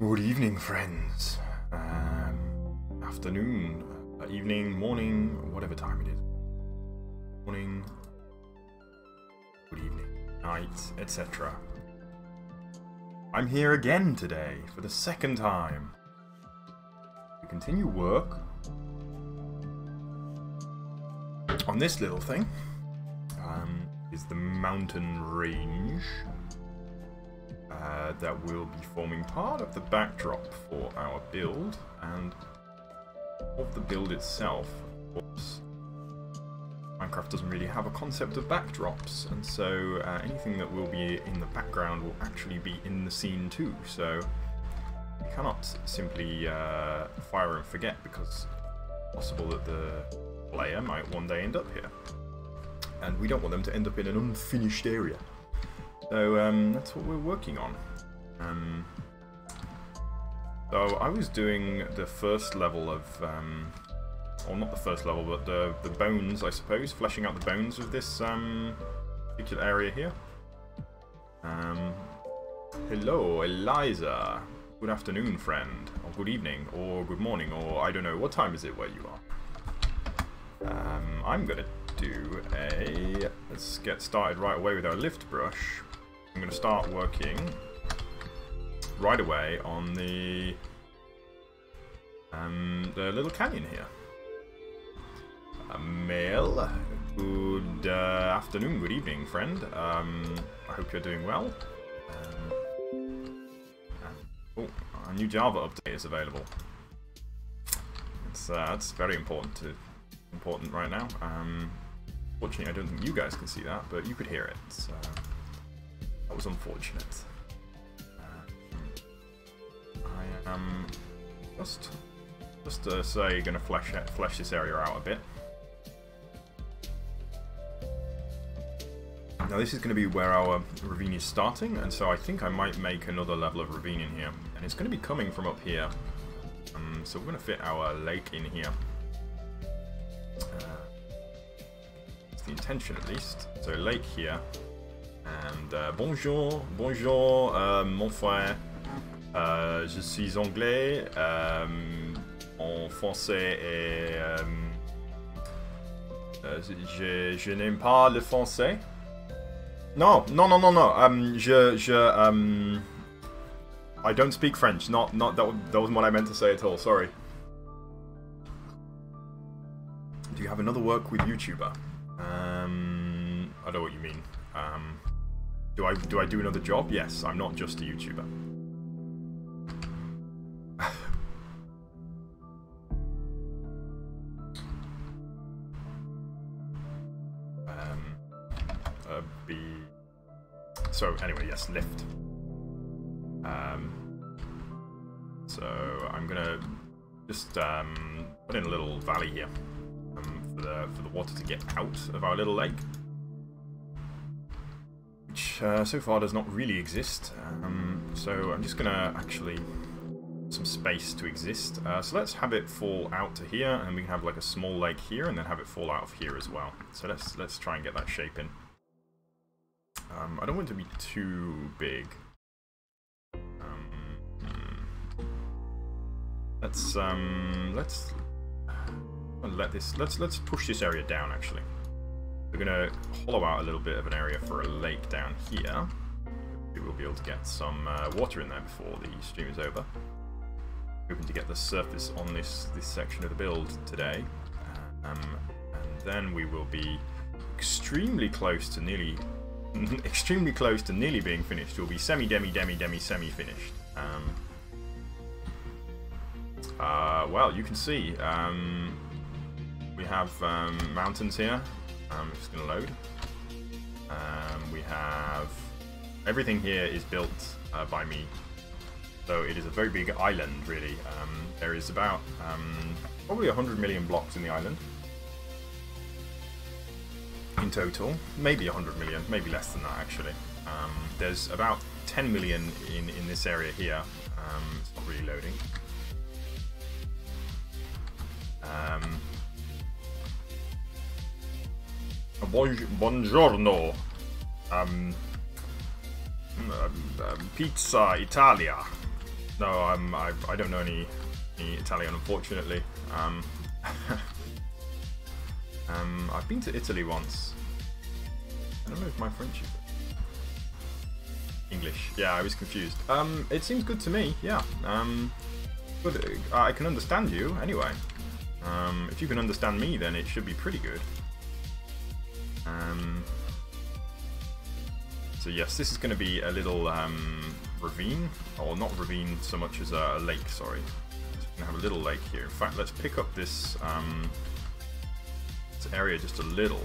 Good evening, friends. Afternoon, evening, morning, whatever time it is. Morning, good evening, night, etc. I'm here again today for the second time. We continue work on this little thing. Is the mountain range. That will be forming part of the backdrop for our build, and of the build itself. Of course, Minecraft doesn't really have a concept of backdrops, and so anything that will be in the background will actually be in the scene too, so we cannot simply fire and forget, because it's possible that the player might one day end up here, and we don't want them to end up in an unfinished area. So that's what we're working on. So I was doing the first level of, or not the first level, but the bones, I suppose, fleshing out the bones of this particular area here. Hello, Eliza. Good afternoon, friend, or good evening, or good morning, or I don't know, what time is it where you are? I'm gonna do let's get started right away with our lift brush. I'm going to start working right away on the little canyon here. Mel, good afternoon, good evening, friend. I hope you're doing well. Oh, a new Java update is available. That's very important right now. Fortunately, I don't think you guys can see that, but you could hear it. So that was unfortunate. I am just to say, going to flesh this area out a bit. Now this is going to be where our ravine is starting, and so I think I might make another level of ravine in here, and it's going to be coming from up here. So we're going to fit our lake in here. It's the intention, at least. So lake here. And bonjour, mon frère. Je suis anglais, en français et je n'aime pas le français. No. I don't speak French. Not that wasn't what I meant to say at all. Sorry. Do you have another work with YouTuber? I know what you mean. Do I do another job? Yes, I'm not just a YouTuber. So anyway, yes, lift. So I'm gonna just put in a little valley here for the water to get out of our little lake, which so far does not really exist. So I'm just gonna actually some space to exist. So let's have it fall out to here, and we can have like a small lake here, and then have it fall out of here as well. So let's try and get that shape in. I don't want it to be too big. Let's push this area down. Actually, we're gonna hollow out a little bit of an area for a lake down here. We will be able to get some water in there before the stream is over. Hoping to get the surface on this section of the build today, and then we will be extremely close to nearly being finished. We'll be semi finished. Well, you can see we have mountains here. I'm just going to load. We have everything here is built by me, so it is a very big island, really. There is about probably 100 million blocks in the island in total, maybe 100 million, maybe less than that actually. There's about 10 million in this area here. It's not really loading. Buongiorno. Pizza Italia. No, I don't know any Italian, unfortunately. I've been to Italy once. I don't know if my French is English. Yeah, I was confused. It seems good to me. Yeah. But I can understand you anyway. If you can understand me, then it should be pretty good. So yes, this is going to be a little ravine, or not ravine so much as a lake. Sorry. So we're going to have a little lake here. In fact, let's pick up this this area just a little.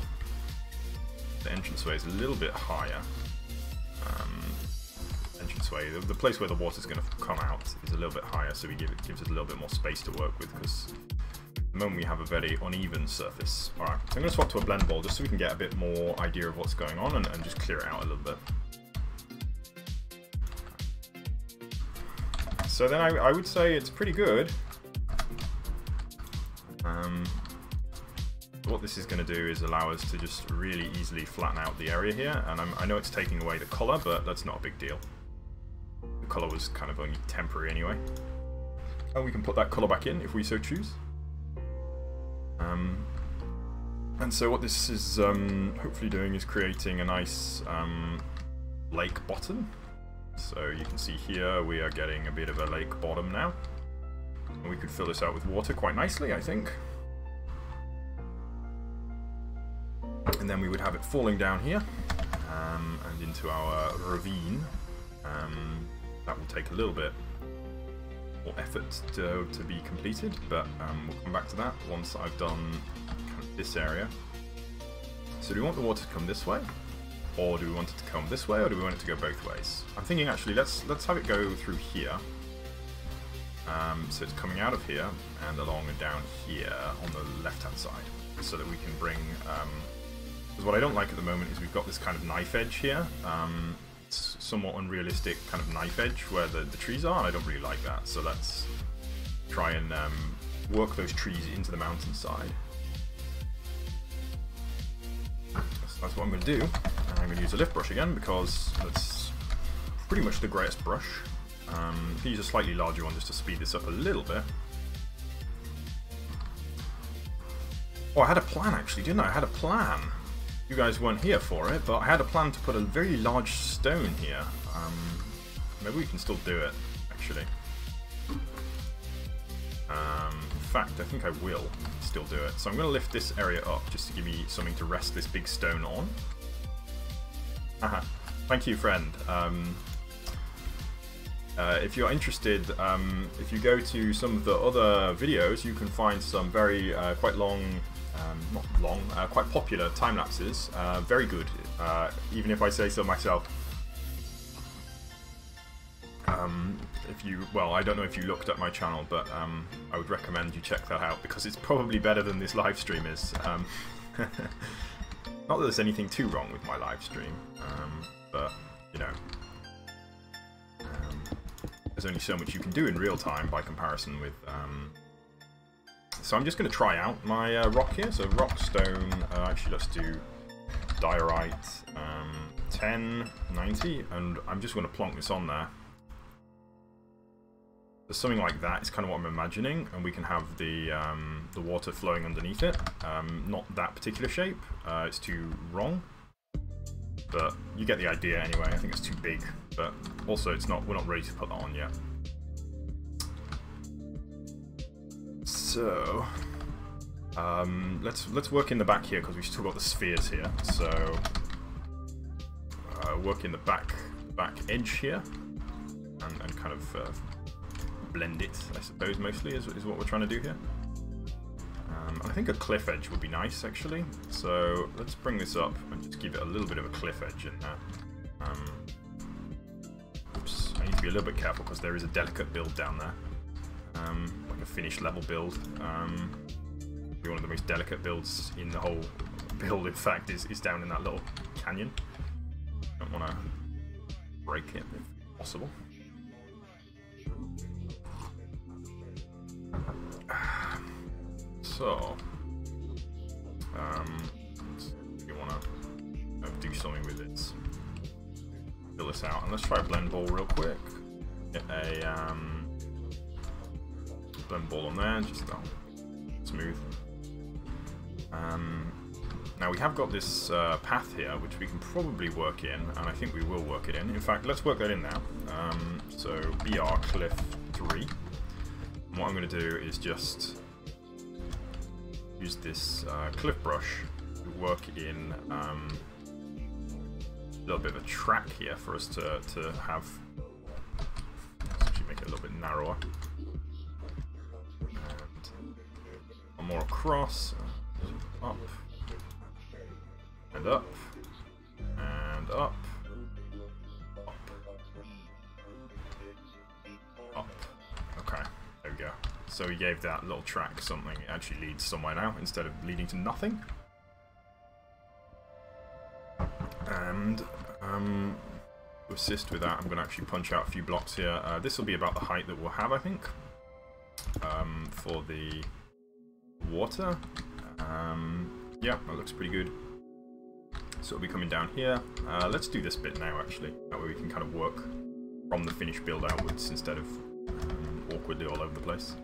The entranceway is a little bit higher. Entranceway, the place where the water's going to come out is a little bit higher, so it gives us a little bit more space to work with, because at the moment we have a very uneven surface. Alright, so I'm going to swap to a blend bowl just so we can get a bit more idea of what's going on and just clear it out a little bit. So then I would say it's pretty good. What this is going to do is allow us to just really easily flatten out the area here, and I know it's taking away the colour, but that's not a big deal. The colour was kind of only temporary anyway. And we can put that colour back in if we so choose. And so what this is hopefully doing is creating a nice lake bottom. So you can see here we are getting a bit of a lake bottom now. And we could fill this out with water quite nicely, I think. And then we would have it falling down here and into our ravine. That will take a little bit more effort to be completed, but we'll come back to that once I've done kind of this area. So do we want the water to come this way, or do we want it to come this way, or do we want it to go both ways? I'm thinking actually let's have it go through here. So it's coming out of here and along and down here on the left-hand side, so that we can bring. Because what I don't like at the moment is we've got this kind of knife edge here. It's somewhat unrealistic kind of knife edge where the trees are, and I don't really like that. So let's try and work those trees into the mountainside. So that's what I'm going to do. And I'm going to use a lift brush again because that's pretty much the greatest brush. You can use a slightly larger one just to speed this up a little bit. Oh, I had a plan actually, didn't I? I had a plan. You guys weren't here for it, but I had a plan to put a very large stone here. Maybe we can still do it, actually. In fact, I think I will still do it. So I'm going to lift this area up just to give me something to rest this big stone on. Thank you, friend. If you're interested, if you go to some of the other videos, you can find some very quite long, not long, quite popular time lapses. Very good, even if I say so myself. Well, I don't know if you looked at my channel, but I would recommend you check that out because it's probably better than this live stream is. Not that there's anything too wrong with my live stream, but you know. There's only so much you can do in real time by comparison with. So I'm just going to try out my rock here. So rock, stone. Actually, let's do diorite 10, 90, and I'm just going to plonk this on there. So something like that is kind of what I'm imagining, and we can have the water flowing underneath it. Not that particular shape. It's too wrong. But you get the idea anyway. I think it's too big, but also it's not. We're not ready to put that on yet. So let's work in the back here because we've still got the spheres here. So work in the back edge here, and kind of blend it. I suppose mostly is what we're trying to do here. I think a cliff edge would be nice, actually. So let's bring this up and just give it a little bit of a cliff edge in there. Oops, I need to be a little bit careful because there is a delicate build down there. Like a finished level build. One of the most delicate builds in the whole build, in fact, is down in that little canyon. Don't want to break it if possible. So, you want to do something with it. Fill this out, and let's try a blend ball real quick. Get a blend ball on there, just smooth. Now we have got this path here, which we can probably work in, and I think we will work it in. In fact, let's work that in now. So BR cliff 3. And what I'm going to do is just use this cliff brush to work in a little bit of a track here for us to have. Let's actually make it a little bit narrower. And one more across, up, and up, and up, up. Okay, there we go. So we gave that little track something. It actually leads somewhere now instead of leading to nothing. And to assist with that, I'm going to actually punch out a few blocks here. This will be about the height that we'll have, I think, for the water. Yeah, that looks pretty good. So it'll be coming down here. Let's do this bit now, actually. That way we can kind of work from the finished build outwards instead of awkwardly all over the place.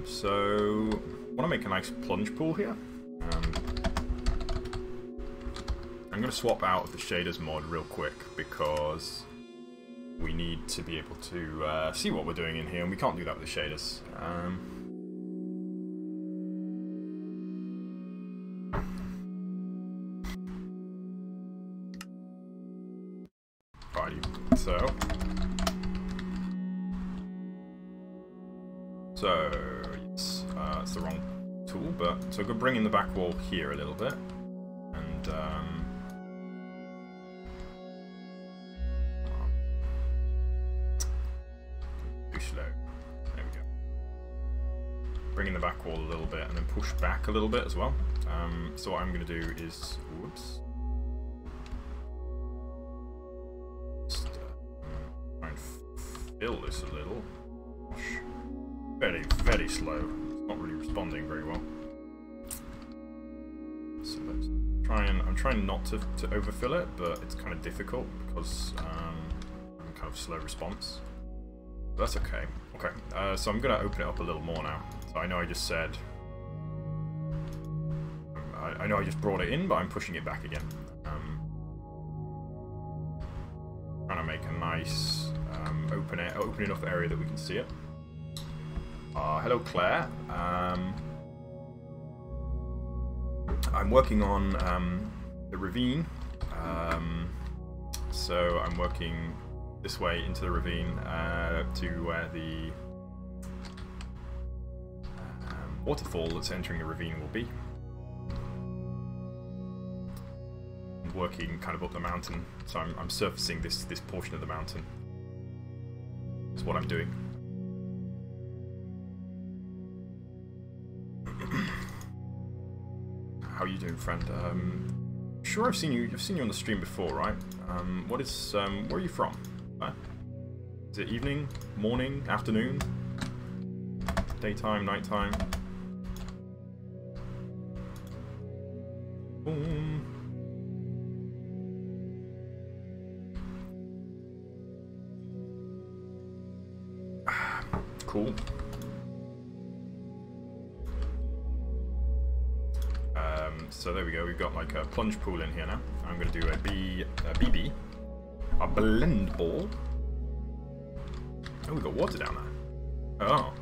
So I want to make a nice plunge pool here. I'm going to swap out of the shaders mod real quick because we need to be able to see what we're doing in here, and we can't do that with the shaders. Righty, so yes, it's the wrong tool, but so I'm going to bring in the back wall here a little bit, and too slow. There we go. Bring in the back wall a little bit, and then push back a little bit as well. So what I'm going to do is, whoops. Just try and fill this a little. Very, very slow. It's not really responding very well. So let's try and I'm trying not to overfill it, but it's kind of difficult because I'm kind of slow response. But that's okay. Okay, so I'm going to open it up a little more now. So I know I just said I know I just brought it in, but I'm pushing it back again. Trying to make a nice open enough area that we can see it. Hello, Claire. I'm working on the ravine. So I'm working this way into the ravine to where the waterfall that's entering the ravine will be. I'm working kind of up the mountain, so I'm surfacing this portion of the mountain. That's what I'm doing. How are you doing, friend? Sure, I've seen you on the stream before, right? Where are you from? Is it evening, morning, afternoon, daytime, nighttime? Boom. Cool. So there we go, we've got like a plunge pool in here now. I'm going to do a BB, a blend ball. Oh, we've got water down there. Oh,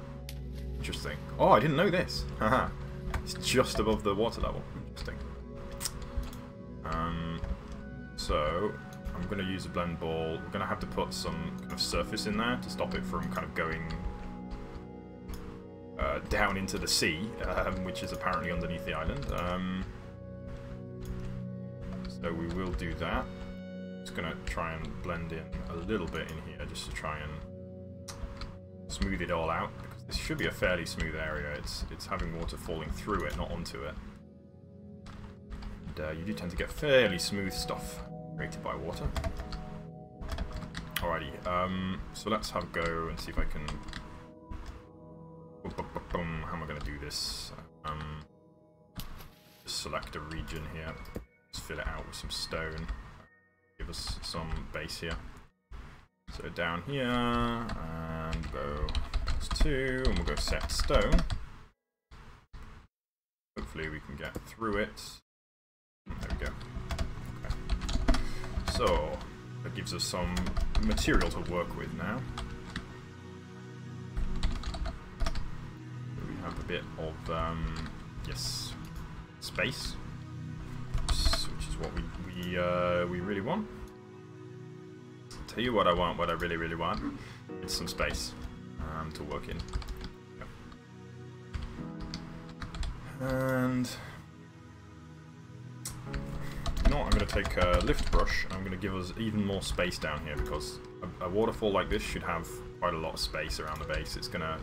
interesting. Oh, I didn't know this. Haha, it's just above the water level. Interesting. So I'm going to use a blend ball. We're going to have to put some kind of surface in there to stop it from kind of going down into the sea, which is apparently underneath the island. So we will do that. Just gonna try and blend in a little bit in here just to try and smooth it all out, because this should be a fairly smooth area. It's having water falling through it, not onto it. And you do tend to get fairly smooth stuff created by water. Alrighty, so let's have a go and see if I can. How am I going to do this? Just select a region here. Just fill it out with some stone. Give us some base here. So down here and go 2, and we'll go set stone. Hopefully we can get through it. There we go. Okay. So, that gives us some material to work with now. We have a bit of, yes, space, which is what we really want. Tell you what I want, what I really want, it's some space to work in. Yep. And you know what, I'm going to take a lift brush and I'm going to give us even more space down here, because a waterfall like this should have quite a lot of space around the base. It's going to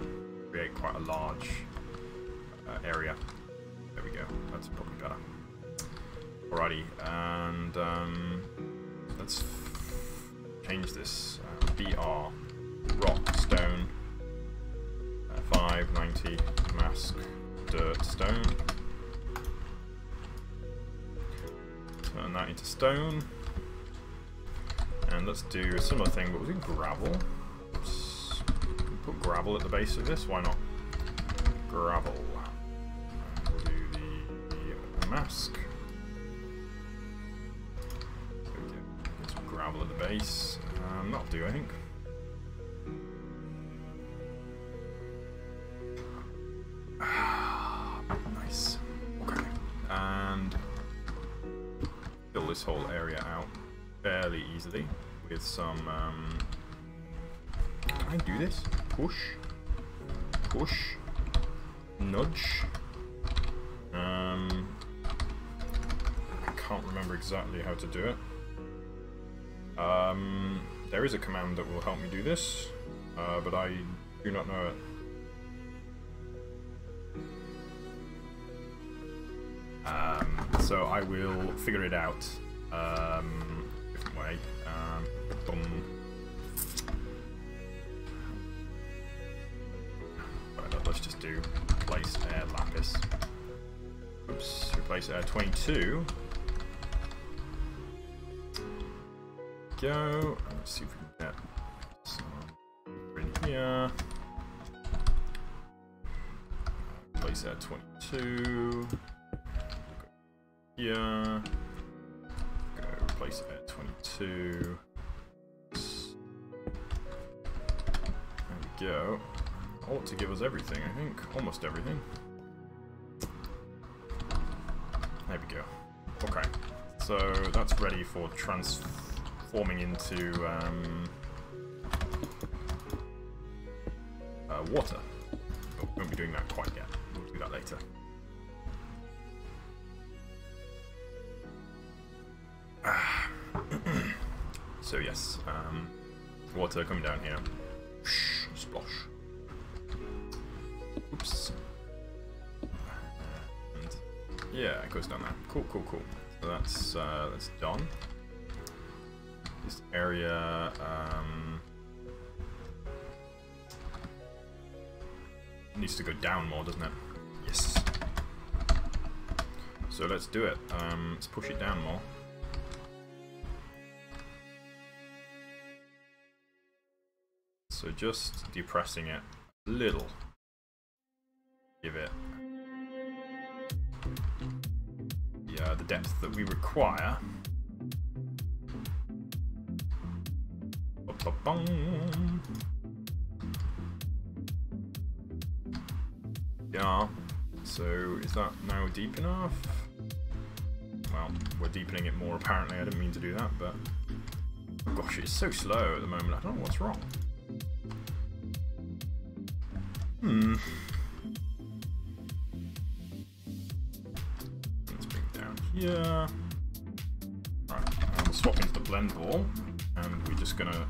create quite a large area. There we go, that's probably better. Alrighty, and let's change this. BR, rock, stone, 590, mask, dirt, stone. Turn that into stone. And let's do a similar thing, but we'll do gravel. Oops. Put gravel at the base of this, why not? Gravel. And we'll do the mask. Get some gravel at the base. That'll do, I think. Nice. Okay. And fill this whole area out fairly easily with some. Can I do this? Push. Push. Nudge. I can't remember exactly how to do it. There is a command that will help me do this, but I do not know it. So I will figure it out different way. Boom. Right, let's just do replace air lapis. Oops, replace air 22. Go. Let's see if we can get some in here. Place at 22. Go here. Go replace it at 22. There we go. Ought to give us everything, I think. Almost everything. There we go. Okay. So that's ready for transforming into water. But we won't be doing that quite yet. We'll do that later. So yes, water coming down here. Splosh. Oops. And yeah, it goes down there. Cool, cool, cool. So that's done. This area needs to go down more, doesn't it? Yes. So let's do it. Let's push it down more. So just depressing it a little. Give it the depth that we require. Yeah, so is that now deep enough? Well, we're deepening it more apparently. I didn't mean to do that, but oh gosh, it's so slow at the moment. I don't know what's wrong. Let's bring it down here. Right, we'll swap into the blend ball, and we're just gonna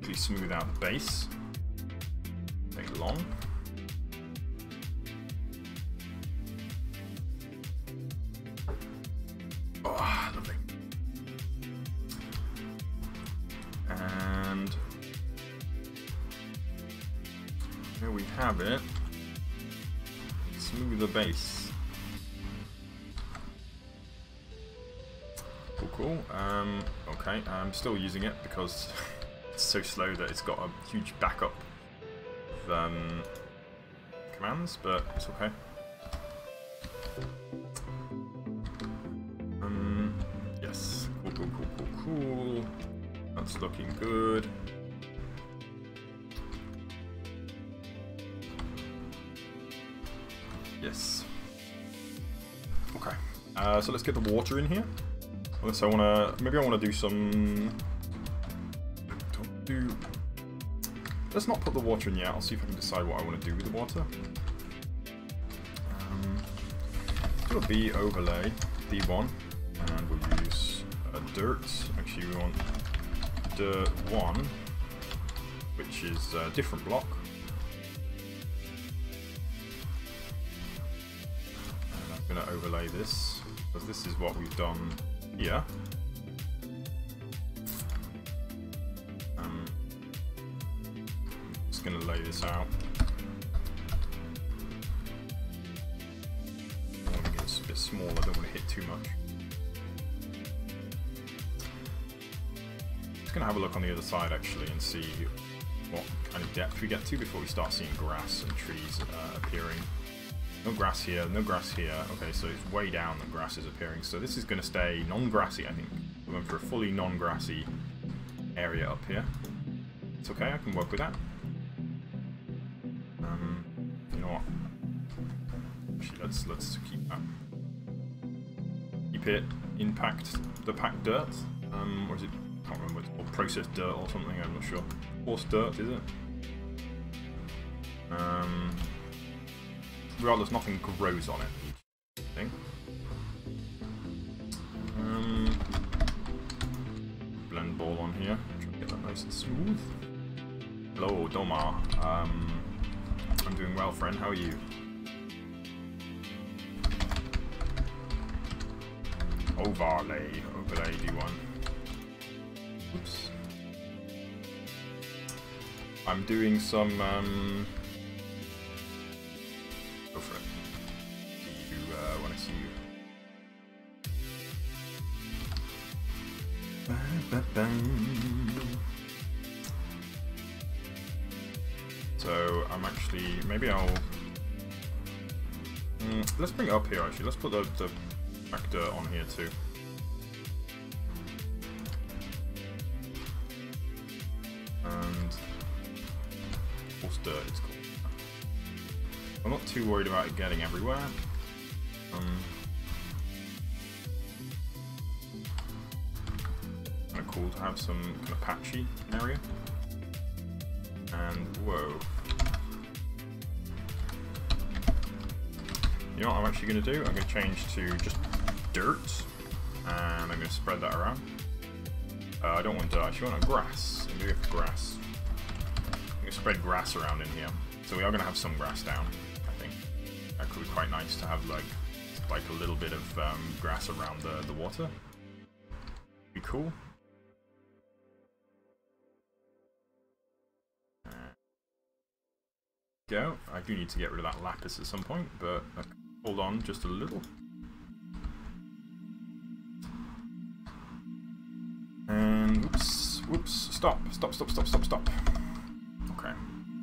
quickly smooth out the base. Take long. Oh, lovely. And here we have it. Smooth the base. Cool, cool. Okay, I'm still using it because it's so slow that it's got a huge backup commands, but it's okay. Yes, cool. That's looking good. Yes. Okay. So let's get the water in here. Unless I wanna, maybe I wanna do some. Let's not put the water in yet. I'll see if I can decide what I want to do with the water. Do a B overlay, D1, and we'll use dirt. Actually, we want dirt 1, which is a different block. And I'm going to overlay this, because this is what we've done here. Just going to lay this out. I want to get it a bit small, I don't want to hit too much. Just going to have a look on the other side actually and see what kind of depth we get to before we start seeing grass and trees appearing. No grass here, no grass here. Okay, so it's way down that grass is appearing. So this is going to stay non-grassy, I think. We're going for a fully non-grassy area up here. It's okay, I can work with that. You know what? Actually, let's keep that. Keep it impact the packed dirt. Or is it? I can't remember what it's called. Processed dirt or something. I'm not sure. Coarse dirt, is it? Regardless, nothing grows on it. Each thing. Blend ball on here. Try to get that nice and smooth. Hello, Domar. I'm doing well, friend. How are you? Overlay D1. Oops. I'm doing some. Go for it. See you when I see you. So I'm actually, maybe I'll. Let's bring it up here actually. Let's put the back dirt on here too. And coarse dirt is cool. I'm not too worried about it getting everywhere. Kind of cool to have some kind of patchy area. And whoa. You know what I'm actually going to do? I'm going to change to just dirt. And I'm going to spread that around. I don't want dirt, I actually want a grass. I'm going to go for grass. I'm going to spread grass around in here. So we are going to have some grass down, I think. That could be quite nice to have like a little bit of grass around the water. Be cool. Go. I do need to get rid of that lapis at some point, but hold on just a little. And whoops, stop. Okay,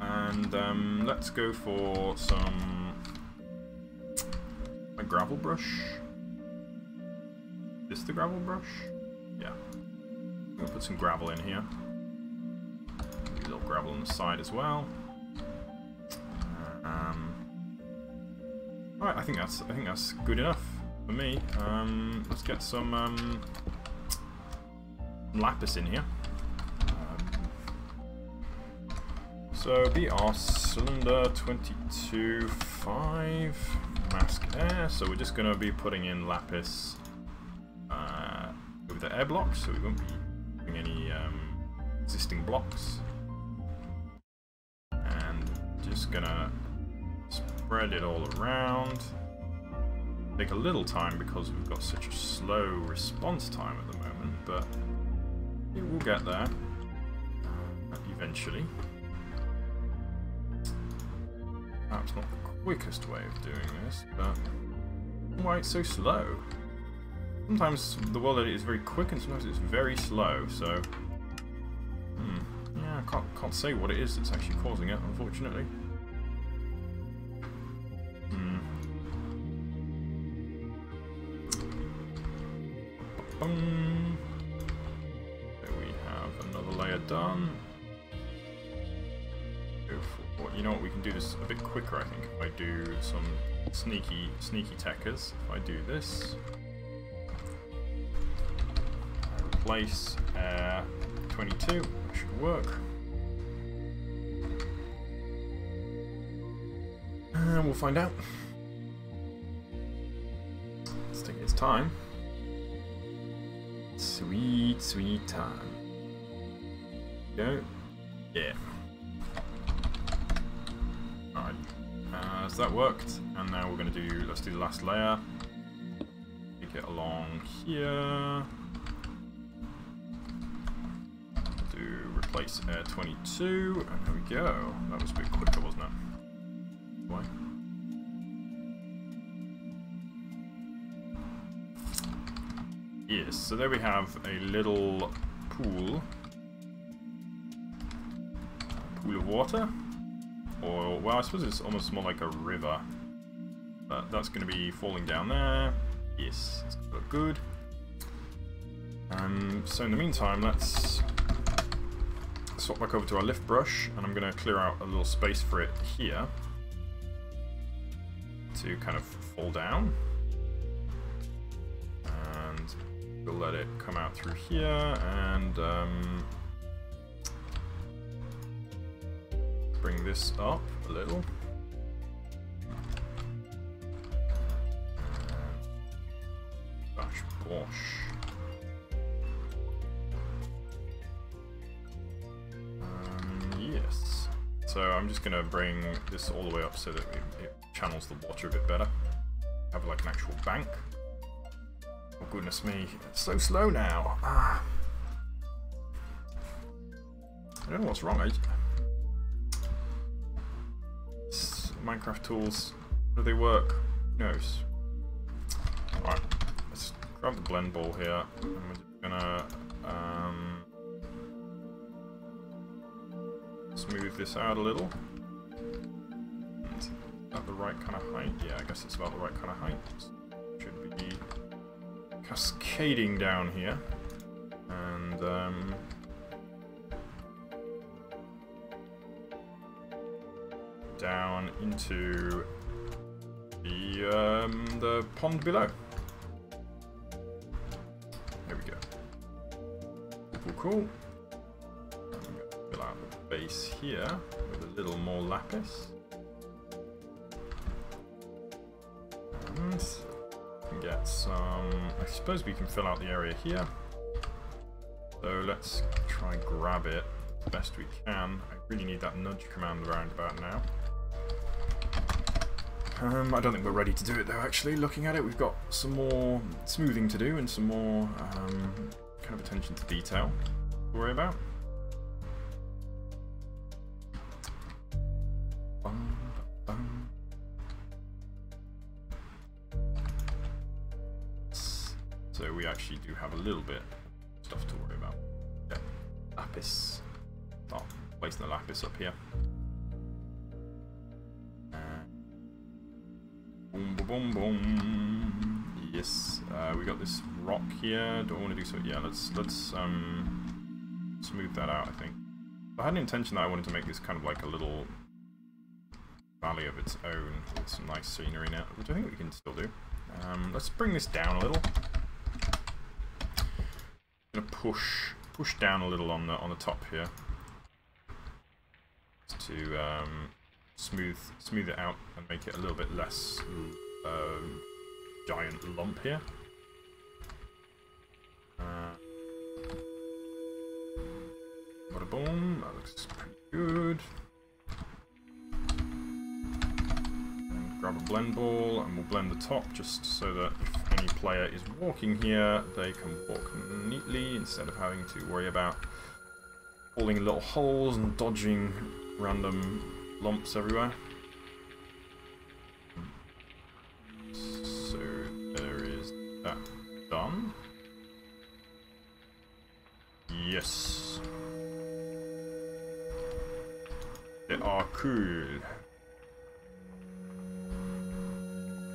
and let's go for some a gravel brush. Is this the gravel brush? Yeah. I'm gonna put some gravel in here. Maybe a little gravel on the side as well. Alright, I think that's good enough for me. Let's get some lapis in here. So BR cylinder 22.5 mask air. So we're just going to be putting in lapis with the air blocks, so we won't be doing any existing blocks. And just gonna spread it all around. Take a little time because we've got such a slow response time at the moment, but it will get there eventually. Perhaps not the quickest way of doing this, but why it's so slow? Sometimes the world edit is very quick and sometimes it's very slow, so yeah. can't say what it is that's actually causing it, unfortunately. There we have another layer done. Go for, you know what, we can do this a bit quicker, I think, if I do some sneaky techers. If I do this, replace 22, that should work. And we'll find out. Let's take its time. Sweet, sweet time. Go. Yeah. Alright. So that worked. And now we're going to do, let's do the last layer. Take it along here. Do replace air 22. And there we go. That was a bit quicker, wasn't it? Why? Yes, so there we have a little pool of water, or well, I suppose it's almost more like a river, but that's going to be falling down there. Yes, it's going to look good. So in the meantime, let's swap back over to our lift brush, and I'm going to clear out a little space for it here to kind of fall down. We'll let it come out through here and bring this up a little. Bash bosh. Yes. So I'm just going to bring this all the way up so that it channels the water a bit better. Have like an actual bank. Oh goodness me, it's so slow now. I don't know what's wrong. Minecraft tools, how do they work? Who knows? Alright, let's grab the blend ball here. And we're just gonna smooth this out a little. Is that the right kind of height? Yeah, I guess it's about the right kind of height. Should be cascading down here, and down into the pond below. There we go. Cool. I'm going to fill out the base here with a little more lapis. And get some, I suppose we can fill out the area here. So let's try and grab it as best we can. I really need that nudge command around about now. I don't think we're ready to do it though, actually. Looking at it, we've got some more smoothing to do and some more kind of attention to detail to worry about. So we actually do have a little bit of stuff to worry about. Yeah. Lapis. Oh, placing the lapis up here. Boom, boom, boom, boom. Yes. We got this rock here. Do I want to do so? Yeah, let's smooth that out, I think. I had an intention that I wanted to make this kind of like a little valley of its own with some nice scenery in it, which I think we can still do. Let's bring this down a little. Gonna push down a little on the top here to smooth it out and make it a little bit less giant lump here. Bada boom, that looks pretty good. And grab a blend ball and we'll blend the top just so that if any player is walking here, they can walk neatly instead of having to worry about falling in little holes and dodging random lumps everywhere. So there is that done. They are cool.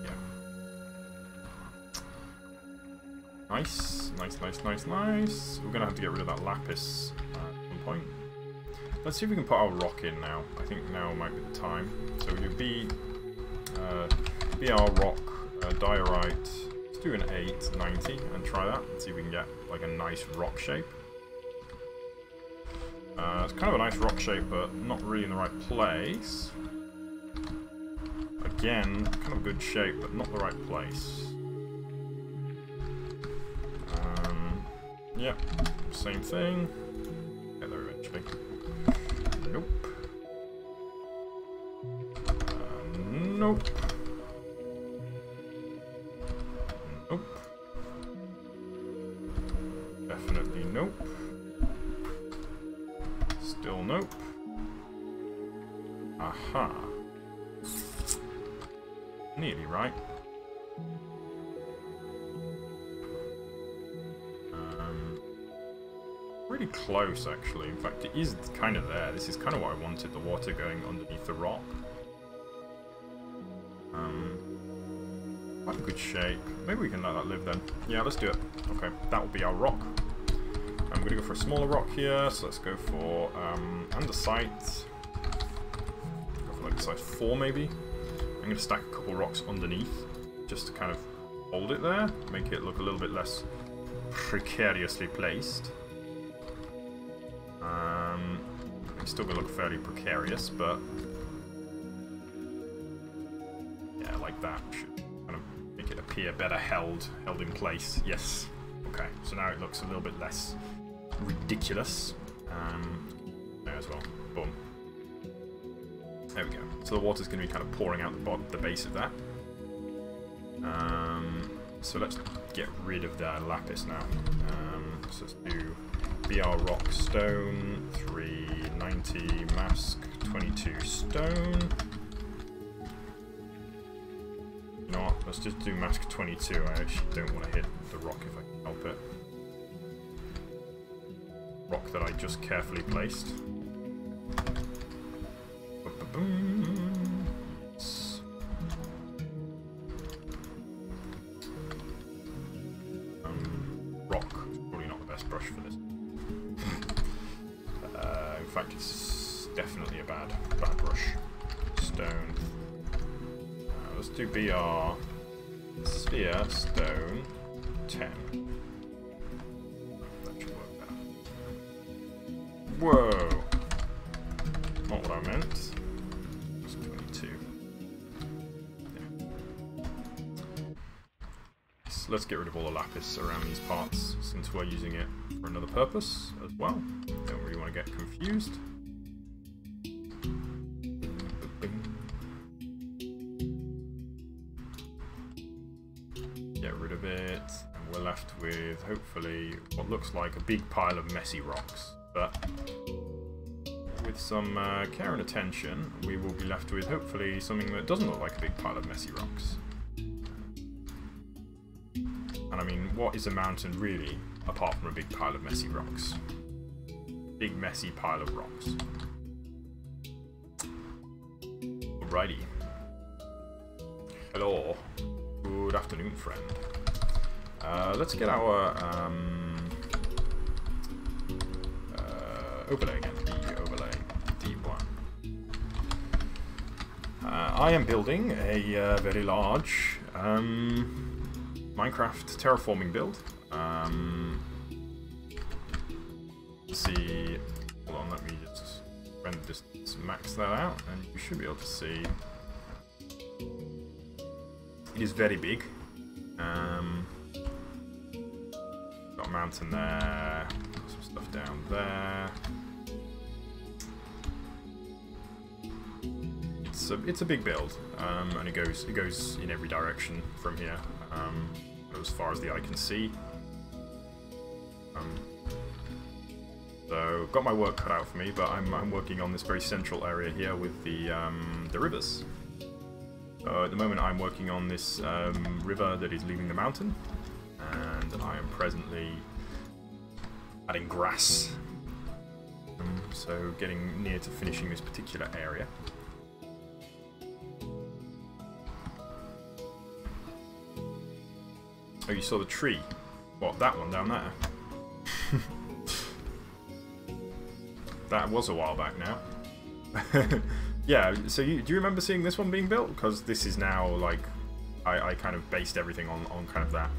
Yeah. Nice, nice, nice, nice, nice. We're gonna have to get rid of that lapis at some point. Let's see if we can put our rock in now. I think now might be the time. So we do BR rock, diorite. Let's do an 890 and try that. And see if we can get like a nice rock shape. It's kind of a nice rock shape, but not really in the right place. Again, kind of a good shape, but not the right place. Yep, same thing. Get there eventually. Nope. Nope. Nope. Definitely nope. Still nope. Aha. Nearly right. Really close, actually. In fact, it is kind of there. This is kind of what I wanted, the water going underneath the rock. Quite a good shape. Maybe we can let that live then. Yeah, let's do it. Okay, that will be our rock. I'm going to go for a smaller rock here, so let's go for andesite. Go for like size 4 maybe. I'm going to stack a couple rocks underneath, just to kind of hold it there, make it look a little bit less precariously placed. It's still going to look fairly precarious, but yeah, like that should kind of make it appear better held in place. Yes. Okay, so now it looks a little bit less ridiculous. There as well. Boom. There we go. So the water's going to be kind of pouring out the base of that. So let's get rid of the lapis now. So let's do BR rock stone, 390 mask, 22 stone. You know what? Let's just do mask 22. I actually don't want to hit the rock if I can help it. Rock that I just carefully placed. Rock. Probably not the best brush for this. In fact, it's definitely a bad brush. Stone. Let's do BR sphere stone 10. That should work better. Whoa! Not what I meant. It's 22. Yeah. So let's get rid of all the lapis around these parts, since we're using it for another purpose as well. Don't really want to get confused. Get rid of it, and we're left with hopefully what looks like a big pile of messy rocks. But with some care and attention, we will be left with hopefully something that doesn't look like a big pile of messy rocks. And I mean, what is a mountain really, apart from a big pile of messy rocks? Big messy pile of rocks. Alrighty. Hello. Good afternoon, friend. Let's get our overlay again. The overlay D1. I am building a very large Minecraft terraforming build. See, hold on, let me just render distance, max that out, and you should be able to see. It is very big. Got a mountain there, got some stuff down there. It's a big build, and it goes in every direction from here, as far as the eye can see. So got my work cut out for me, but I'm working on this very central area here with the rivers. At the moment I'm working on this river that is leaving the mountain, and I am presently adding grass So getting near to finishing this particular area. Oh, you saw the tree? What, that one down there? That was a while back now. Yeah, so do you remember seeing this one being built? Because this is now, like, I kind of based everything on kind of that.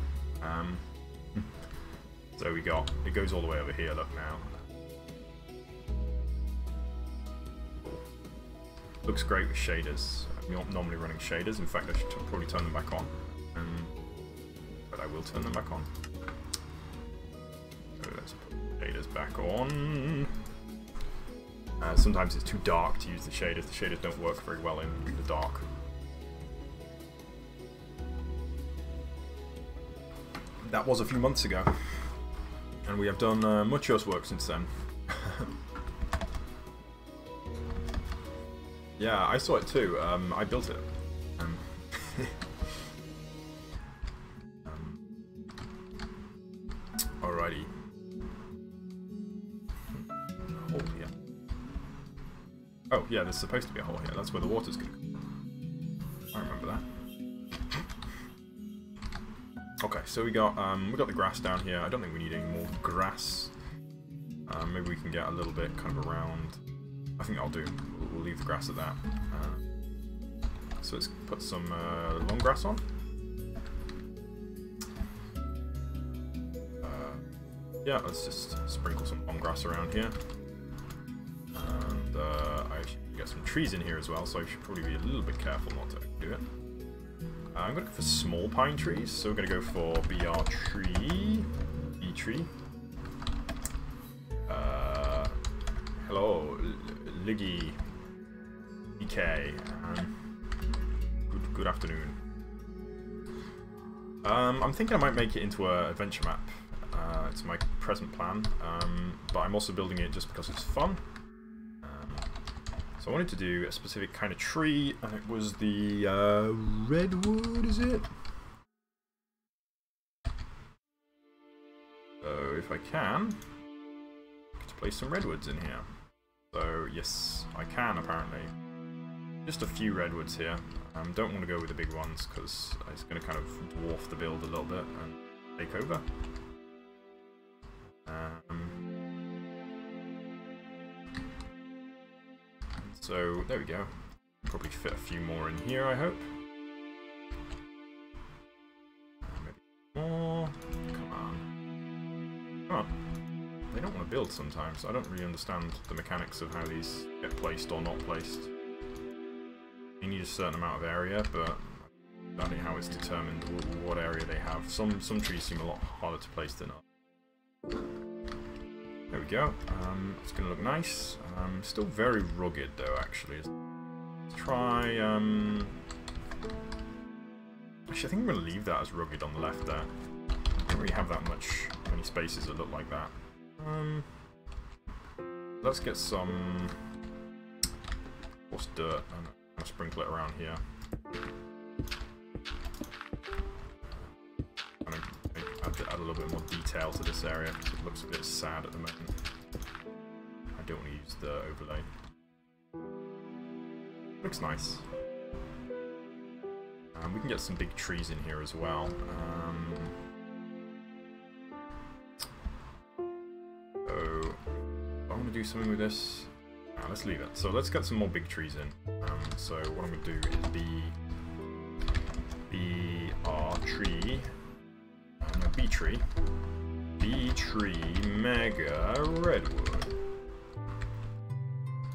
So it goes all the way over here, look now. Looks great with shaders. I'm not normally running shaders, in fact I should probably turn them back on. But I will turn them back on. So let's put shaders back on. Sometimes it's too dark to use the shaders. The shaders don't work very well in the dark. That was a few months ago. And we have done muchos work since then. Yeah, I saw it too. I built it. Alrighty. Hole here. Oh, yeah, there's supposed to be a hole here. That's where the water's going to go. I remember that. Okay, so we got the grass down here. I don't think we need any more grass. Maybe we can get a little bit kind of around. I think I'll do. We'll leave the grass at that. So let's put some long grass on. Yeah, let's just sprinkle some long grass around here. And I should get some trees in here as well, so I should probably be a little bit careful not to do it. I'm going to go for small pine trees, so we're going to go for BR tree. B tree. Hello, Liggy. EK. Good afternoon. I'm thinking I might make it into an adventure map. It's my present plan, but I'm also building it just because it's fun. So I wanted to do a specific kind of tree, and it was the redwood, is it? So if I can, to place some redwoods in here. So yes, I can apparently. Just a few redwoods here. Don't want to go with the big ones because it's going to kind of dwarf the build a little bit and take over. So there we go. Probably fit a few more in here, I hope. Maybe more. Come on. Come on. They don't want to build sometimes. I don't really understand the mechanics of how these get placed or not placed. You need a certain amount of area, but I don't know how it's determined what area they have. Some trees seem a lot harder to place than others. There we go. It's going to look nice. Still very rugged though, actually. Let's try... Actually, I think I'm going to leave that as rugged on the left there. I don't really have that many spaces that look like that. Let's get some... What's dirt? I'll sprinkle it around here. Add a little bit more detail to this area because it looks a bit sad at the moment. I don't want to use the overlay. Looks nice. We can get some big trees in here as well. So I want to do something with this. Let's leave it. So let's get some more big trees in. So what I'm going to do is BR tree. No, B tree. B tree mega redwood.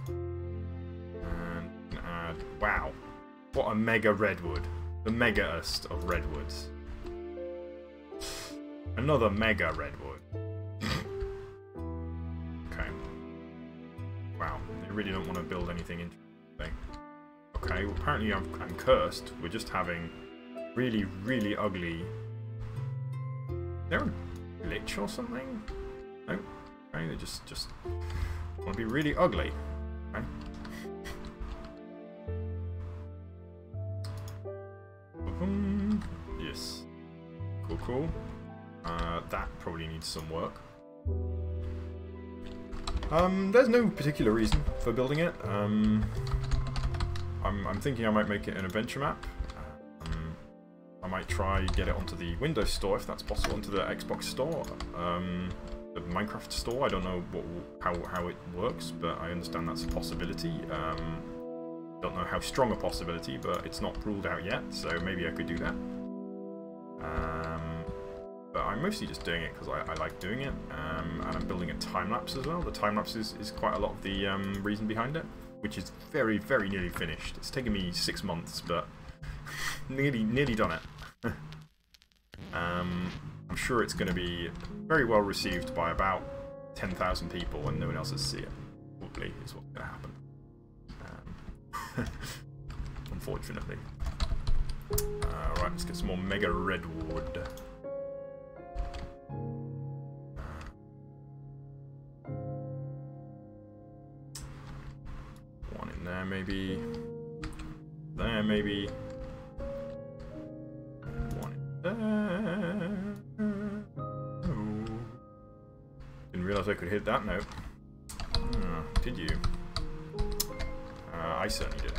And add. Wow. What a mega redwood. The megaest of redwoods. Another mega redwood. Okay. Wow. They really don't want to build anything interesting. Okay, well, apparently I'm cursed. We're just having really, really ugly... Is there a glitch or something? No? Okay, they just want to be really ugly. Okay. Yes. Cool, cool. That probably needs some work. There's no particular reason for building it. I'm thinking I might make it an adventure map. I might try get it onto the Windows Store if that's possible, onto the Xbox Store, the Minecraft Store. I don't know how it works, but I understand that's a possibility. Don't know how strong a possibility, but it's not ruled out yet, so maybe I could do that. But I'm mostly just doing it because I like doing it, and I'm building a time-lapse as well. The time-lapse is quite a lot of the reason behind it, which is very, very nearly finished. It's taken me 6 months, but nearly done it. I'm sure it's going to be very well received by about 10,000 people and no one else has seen it. Probably is what's going to happen. Unfortunately. Right, let's get some more mega redwood. One in there, maybe. There, maybe. One in there. Oh. Didn't realise I could hit that note. Oh, did you? I certainly did.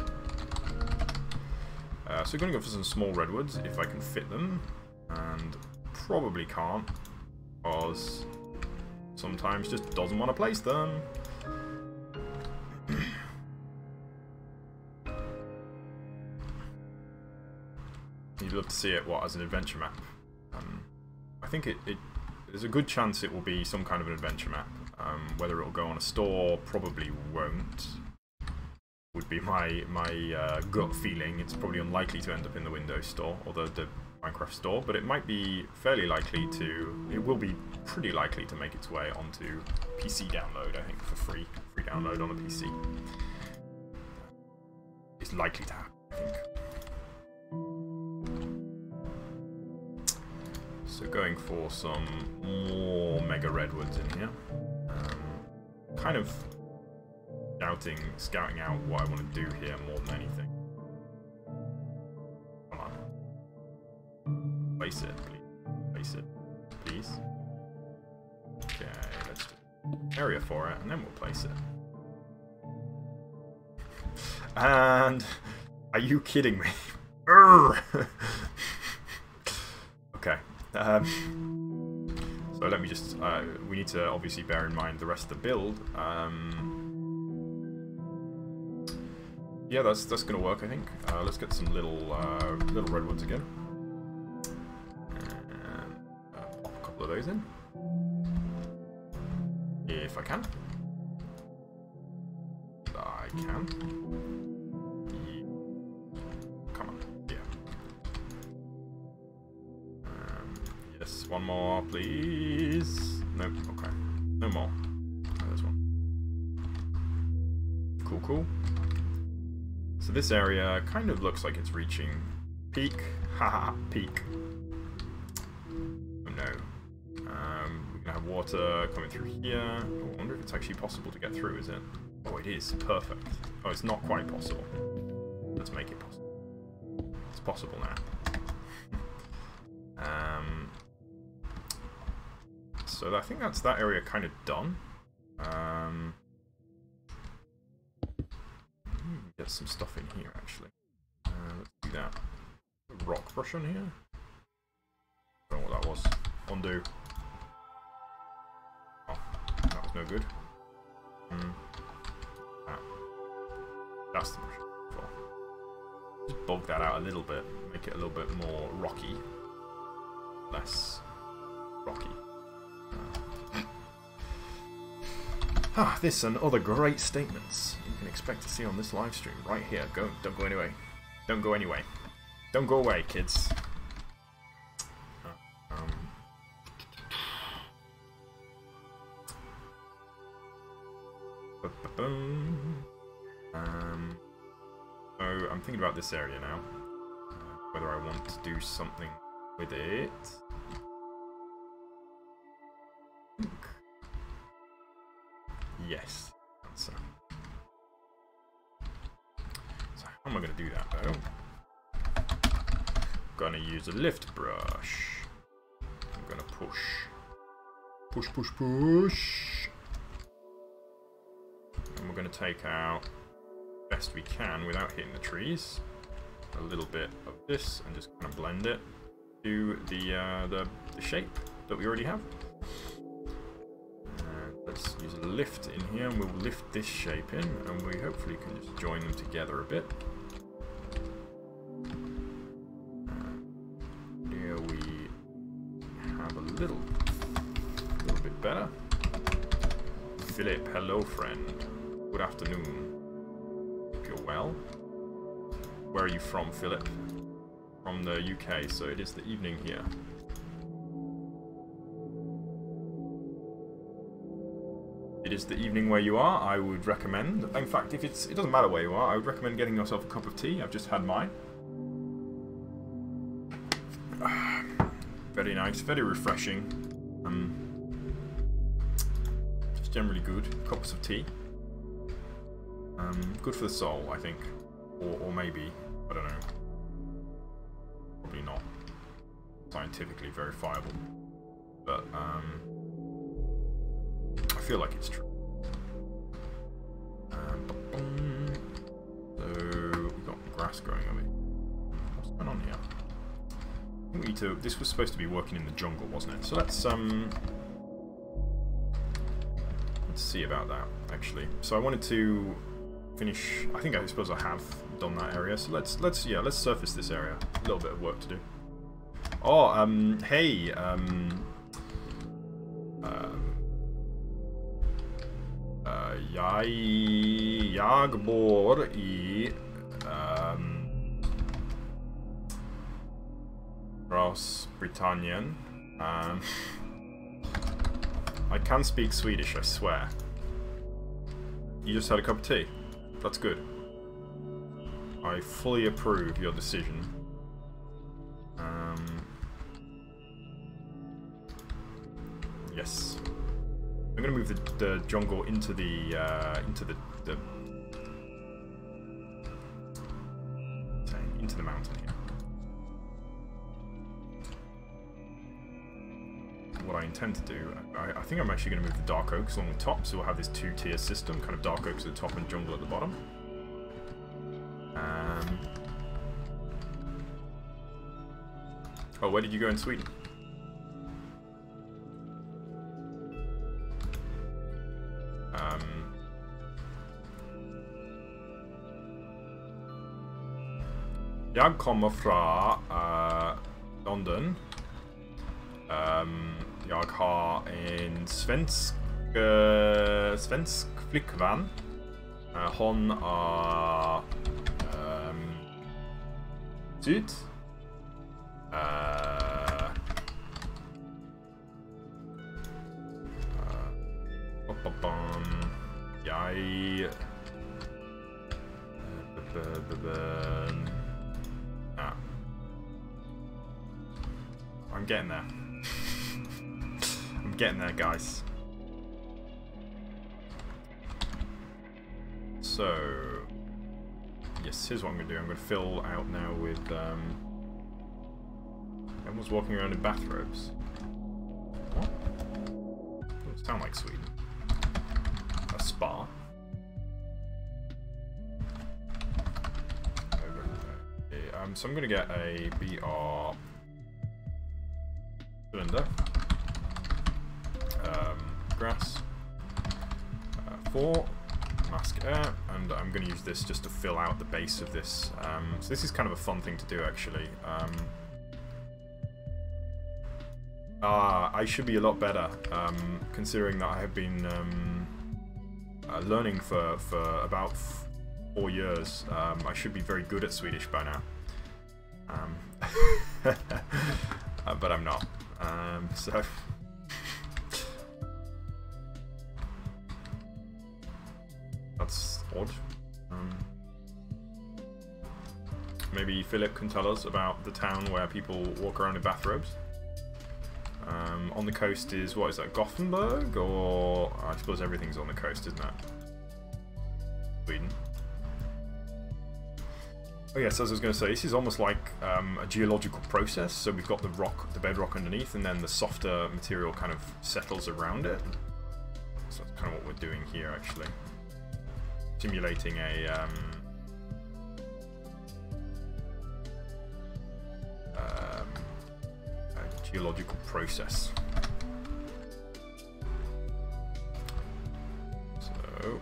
So we're going to go for some small redwoods if I can fit them, and probably can't, because sometimes just doesn't want to place them. You'd love to see it, as an adventure map. I think there's a good chance it will be some kind of an adventure map. Whether it'll go on a store, probably won't. Would be my gut feeling. It's probably unlikely to end up in the Windows Store or the Minecraft Store, but it might be fairly likely to. It will be pretty likely to make its way onto PC download. I think for free download on a PC. It's likely to happen, I think. So going for some more mega redwoods in here. Kind of scouting out what I want to do here more than anything. Come on. Place it, please. Place it, please. Okay, let's do an area for it, and then we'll place it. And are you kidding me? Okay. So let me just. We need to obviously bear in mind the rest of the build. Yeah, that's gonna work, I think. Let's get some little redwoods again, and pop a couple of those in, if I can. I can. Yeah. Come on, yeah. Yes, one more, please. Nope. Okay, no more. There's one. Cool. So this area kind of looks like it's reaching peak. Haha, peak. Oh no. We're gonna have water coming through here. Oh, I wonder if it's actually possible to get through, is it? Oh, it is. Perfect. Oh, it's not quite possible. Let's make it possible. It's possible now. So I think that's that area kind of done. Get some stuff in here, actually. Let's do that. A rock brush on here? I don't know what that was. Undo. Oh, that was no good. That's the brush for. Just bulk that out a little bit, make it a little bit more rocky. Less rocky. This and other great statements you can expect to see on this live stream right here. Don't go anyway. Don't go anyway. Don't go away, kids. So I'm thinking about this area now. Whether I want to do something with it. Yes. Answer. So how am I going to do that though? I'm going to use a lift brush. I'm going to push. Push. take out best we can without hitting the trees. A little bit of this and just kind of blend it to the shape that we already have. Let's use a lift in here, and we'll lift this shape in, and we hopefully can just join them together a bit. Here we have a little bit better. Philip, hello friend. Good afternoon. Hope you're well. Where are you from, Philip? From the UK, so it is the evening here. It is the evening where you are. I would recommend, in fact, if it doesn't matter where you are, I would recommend getting yourself a cup of tea. I've just had mine. Very nice, very refreshing. Just generally good. Cups of tea. Good for the soul, I think. Or maybe, I don't know. Probably not scientifically verifiable. But, I feel like it's true. So we've got grass growing over here. What's going on here? I think we need to. This was supposed to be working in the jungle, wasn't it? So let's see about that actually. So I wanted to finish. I suppose I have done that area. So let's surface this area. A little bit of work to do. Oh, hey, jag bor i Großbritannien. I can speak Swedish, I swear. You just had a cup of tea. That's good. I fully approve your decision. Yes. I'm going to move the jungle into the mountain here. What I intend to do, I think I'm actually going to move the dark oaks along the top, so we'll have this two-tier system, kind of dark oaks at the top and jungle at the bottom. Oh, where did you go in Sweden? Jag kommer från London. Jag har en svensk flickvän. Hon är syd. I'm getting there. I'm getting there, guys. So, yes, here's what I'm going to do. I'm going to fill out now with, everyone's walking around in bathrobes. What? Doesn't sound like Sweden. A spa. So I'm going to get a BR cylinder, grass, 4, mask air, and I'm going to use this just to fill out the base of this. So this is kind of a fun thing to do actually. I should be a lot better, considering that I have been learning for about 4 years. I should be very good at Swedish by now. But I'm not. So that's odd. Maybe Philip can tell us about the town where people walk around in bathrobes. On the coast is, what is that, Gothenburg? Or I suppose everything's on the coast, isn't it? Sweden. Oh yes, as I was going to say, this is almost like a geological process. So we've got the rock, the bedrock underneath, and then the softer material kind of settles around it. So that's kind of what we're doing here, actually. simulating a geological process. So,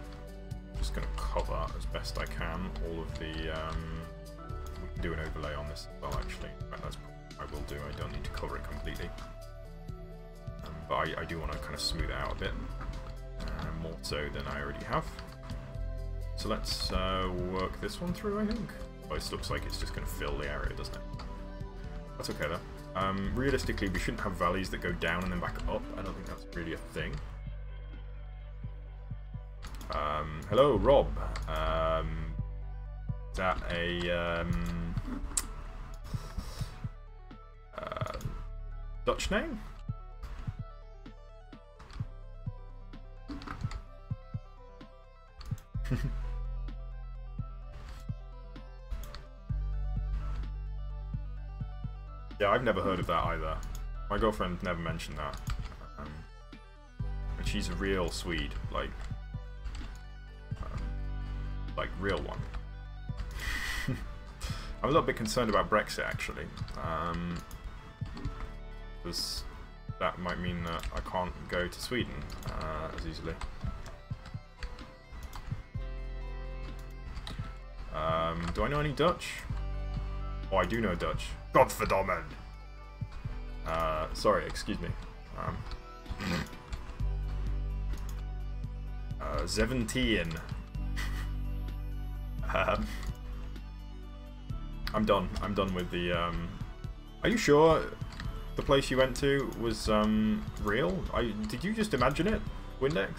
just going to cover as best I can all of the. We can do an overlay on this as well, actually. But that's what I will do. I don't need to cover it completely, but I do want to kind of smooth it out a bit, more so than I already have. So let's work this one through. I think. Oh, this looks like it's just going to fill the area, doesn't it? That's okay though. Realistically, we shouldn't have valleys that go down and then back up. I don't think that's really a thing. Hello, Rob. Is that a Dutch name? Yeah, I've never heard of that either. My girlfriend never mentioned that. But she's a real Swede, like real one. I'm a little bit concerned about Brexit, actually, because that might mean that I can't go to Sweden as easily. Do I know any Dutch? Oh, I do know Dutch. Godverdomme! Sorry, excuse me. 17. I'm done. I'm done with the. Are you sure the place you went to was real? Did you just imagine it, Windex?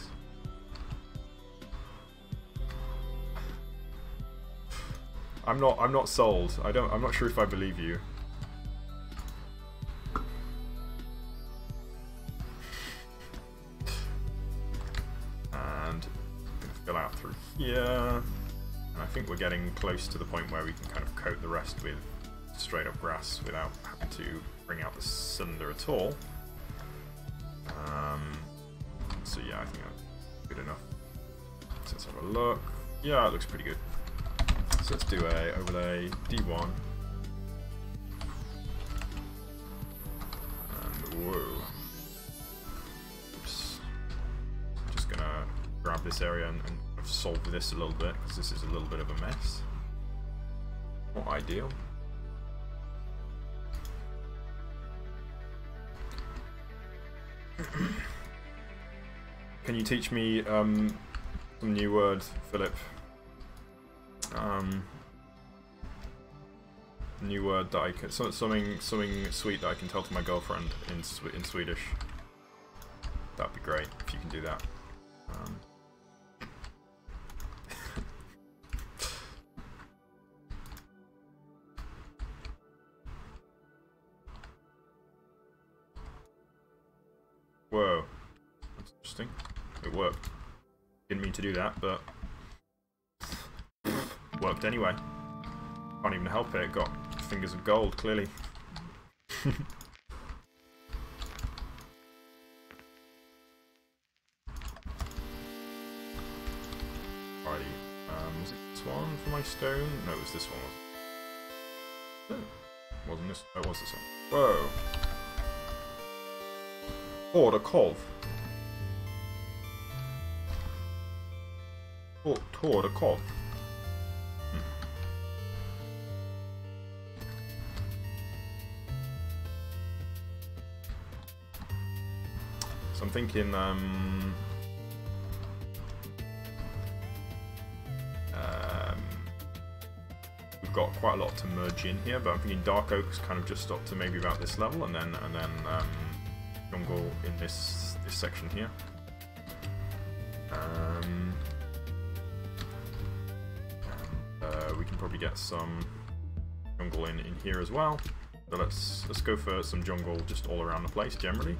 I'm not sold. I'm not sure if I believe you. And I'm gonna fill out through here. And I think we're getting close to the point where we can kind of coat the rest with straight up grass without having to bring out the cylinder at all. So yeah, I think that's good enough. So let's have a look. Yeah, it looks pretty good. So let's do a overlay D1. And whoa. Oops. Just gonna grab this area and solve this a little bit, because this is a little bit of a mess. Not ideal. Can you teach me some new word, Philip? New word that I can, something sweet that I can tell to my girlfriend in Swedish. That'd be great if you can do that. Whoa, that's interesting. It worked. Didn't mean to do that, but worked anyway. Can't even help it. Got fingers of gold, clearly. Alrighty. Was it this one for my stone? No, it was this one. Wasn't this? Oh, it was this one. Whoa. Oh, the Kov. Oh, the Kov. So I'm thinking, we've got quite a lot to merge in here, but I'm thinking Dark Oak's kind of just up to maybe about this level, and then jungle in this section here. We can probably get some jungle in here as well. But let's go for some jungle just all around the place generally.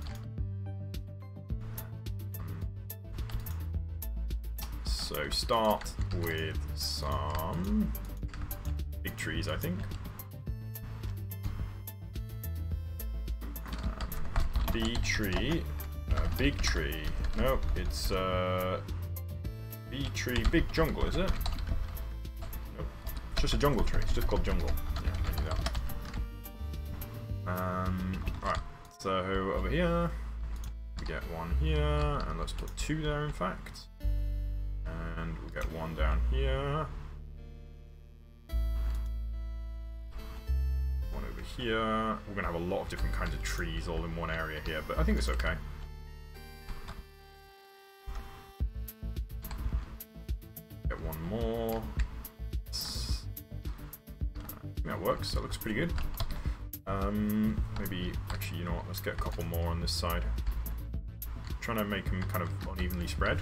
So start with some big trees, I think. Big tree. No, it's Bee tree, big jungle, is it? Nope. It's just a jungle tree. It's just called jungle. Yeah, maybe that. Alright, so over here, we get one here, and let's put 2 there in fact. And we'll get 1 down here. 1 over here. We're going to have a lot of different kinds of trees all in one area here, but I think it's okay. Get 1 more. I think that works. That looks pretty good. Maybe, actually, you know what, let's get a couple more on this side. I'm trying to make them kind of unevenly spread,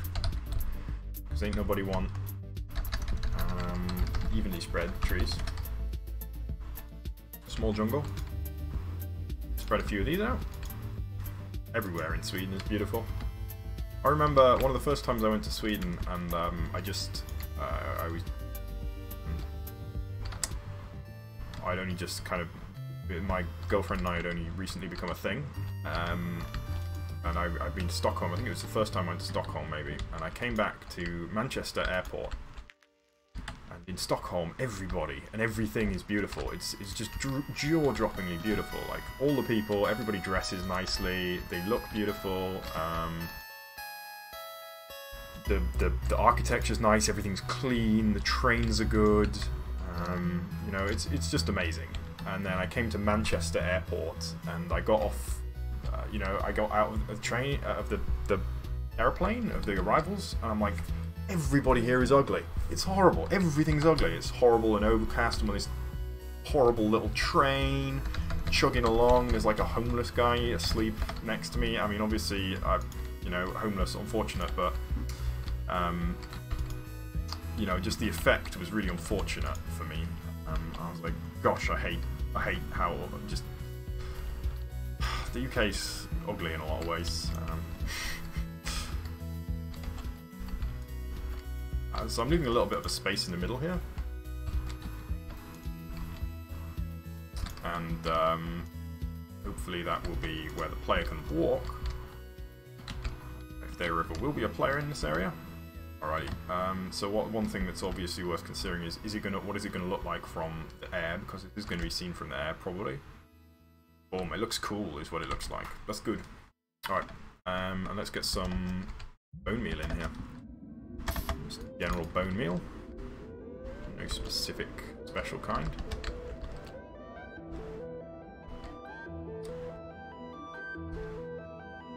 because ain't nobody want evenly spread trees. Small jungle. Spread a few of these out. Everywhere in Sweden is beautiful. I remember one of the first times I went to Sweden, and I'd only just kind of, my girlfriend and I had only recently become a thing, and I'd been to Stockholm. I think it was the first time I went to Stockholm, maybe, and I came back to Manchester Airport. And in Stockholm, everybody and everything is beautiful. It's just jaw-droppingly beautiful. Like, all the people, everybody dresses nicely, they look beautiful. The architecture's nice, everything's clean, the trains are good. You know, it's just amazing. And then I came to Manchester Airport, and I got off, you know, I got out of the train, of the airplane, of the arrivals, and I'm like, everybody here is ugly. It's horrible. Everything's ugly. It's horrible and overcast, and on this horrible little train, chugging along, there's like a homeless guy asleep next to me. I mean, obviously, you know, homeless, unfortunate, but, you know, just the effect was really unfortunate for me. I was like, gosh, I hate how just the UK's ugly in a lot of ways. So I'm leaving a little bit of a space in the middle here, and hopefully that will be where the player can walk, if there ever will be a player in this area. Alrighty. So one thing that's obviously worth considering is what is it gonna look like from the air, because it is going to be seen from the air probably. Boom! It looks cool, is what it looks like. That's good. All right. And let's get some bone meal in here. Just general bone meal. No specific special kind.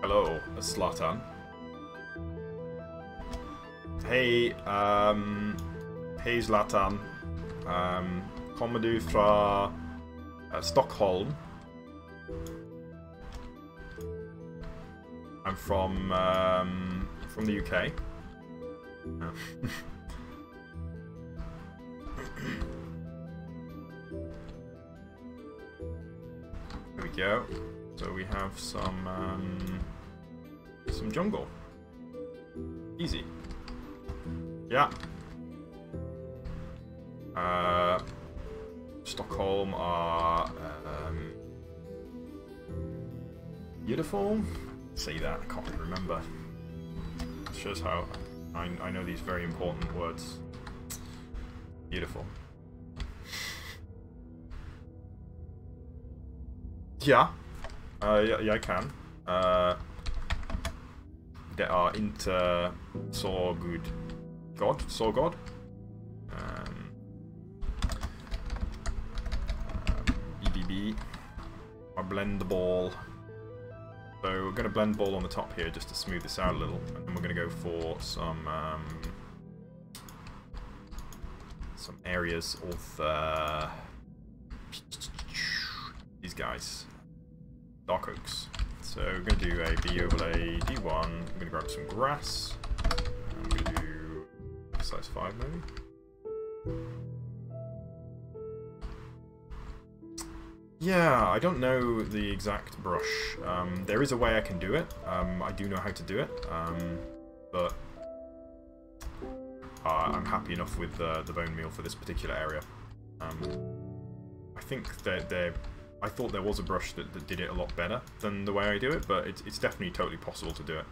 Hello, Zlatan. Hey, hey Zlatan. Kommer du från Stockholm? I'm from the UK. There we go. So we have some jungle. Easy. Yeah. Stockholm are beautiful. Say that, I can't really remember. It shows how I know these very important words. Beautiful. Yeah. Yeah, I can. They are inte så good. So god. BBB. Our blend the ball. So we're going to blend ball on the top here just to smooth this out a little, and then we're going to go for some areas of these guys, dark oaks. So we're going to do a B overlay D1. I'm going to grab some grass. I'm going to do size 5 maybe. Yeah, I don't know the exact brush. There is a way I can do it. I do know how to do it, but I'm happy enough with the bone meal for this particular area. I think that I thought there was a brush that did it a lot better than the way I do it, but it's definitely totally possible to do it.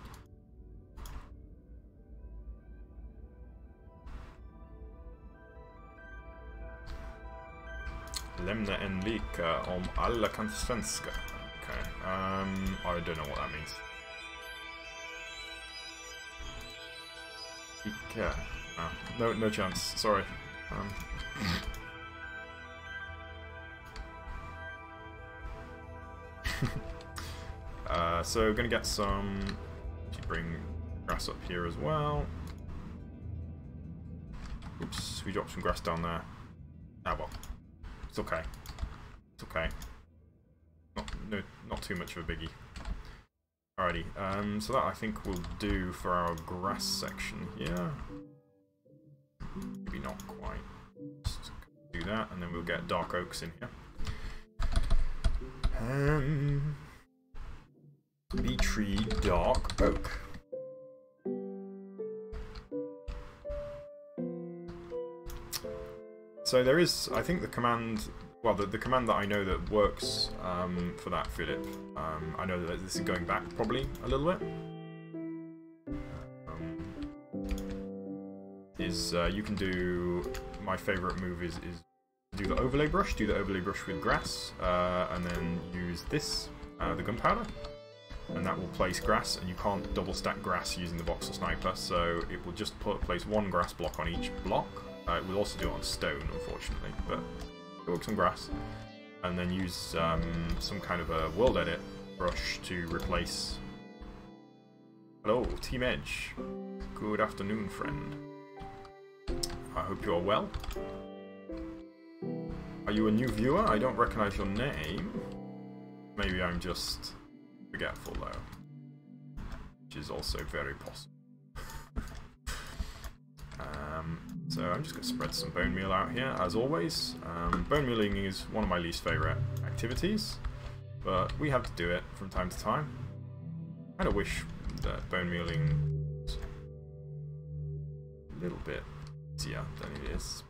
Lämna en lika om alla kan svenska. Okay. I don't know what that means. Lika. No chance. Sorry. So we're gonna get some. Bring grass up here as well. Oops, we dropped some grass down there. Ah well, it's okay. It's okay. Not too much of a biggie. Alrighty. So that I think will do for our grass section here. Maybe not quite. Just do that, and then we'll get dark oaks in here. The tree dark oak. So there is, I think, the command. Well, the command that I know that works for that, Philip. I know that this is going back probably a little bit. You can do, my favourite move is do the overlay brush. Do the overlay brush with grass, and then use this, the gunpowder. And that will place grass, and you can't double stack grass using the voxel sniper, so it will just place one grass block on each block. It will also do it on stone, unfortunately, but it works on grass. And then use some kind of a world edit brush to replace. Hello, Team Edge. Good afternoon, friend. I hope you are well. Are you a new viewer? I don't recognize your name. Maybe I'm just forgetful though, which is also very possible. So I'm just going to spread some bone meal out here, as always. Bone mealing is one of my least favourite activities, but we have to do it from time to time. I kind of wish that bone mealing was a little bit easier than it is.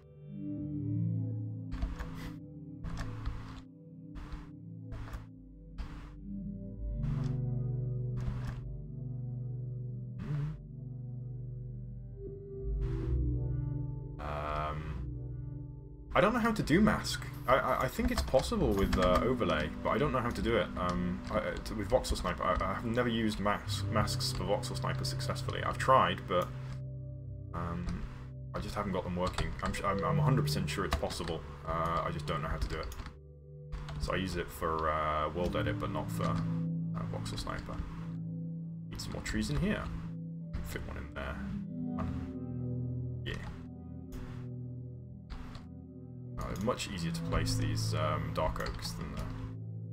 I don't know how to do mask. I think it's possible with overlay, but I don't know how to do it. With voxel sniper, I have never used masks for voxel sniper successfully. I've tried, but I just haven't got them working. I'm 100% sure it's possible. I just don't know how to do it. So I use it for world edit, but not for voxel sniper. Need some more trees in here. Fit one in there. Yeah. Much easier to place these dark oaks than the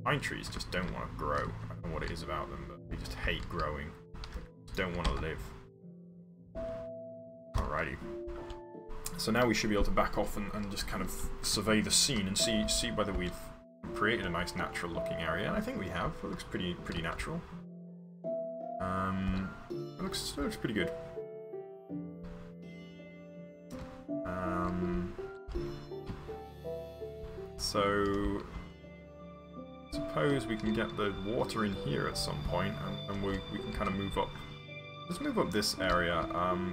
pine trees. Just don't want to grow. I don't know what it is about them, but they just hate growing. Just don't want to live. Alrighty. So now we should be able to back off and just kind of survey the scene and see whether we've created a nice natural looking area. And I think we have. It looks pretty natural. It looks pretty good. So, suppose we can get the water in here at some point, and we can kind of move up. Let's move up this area.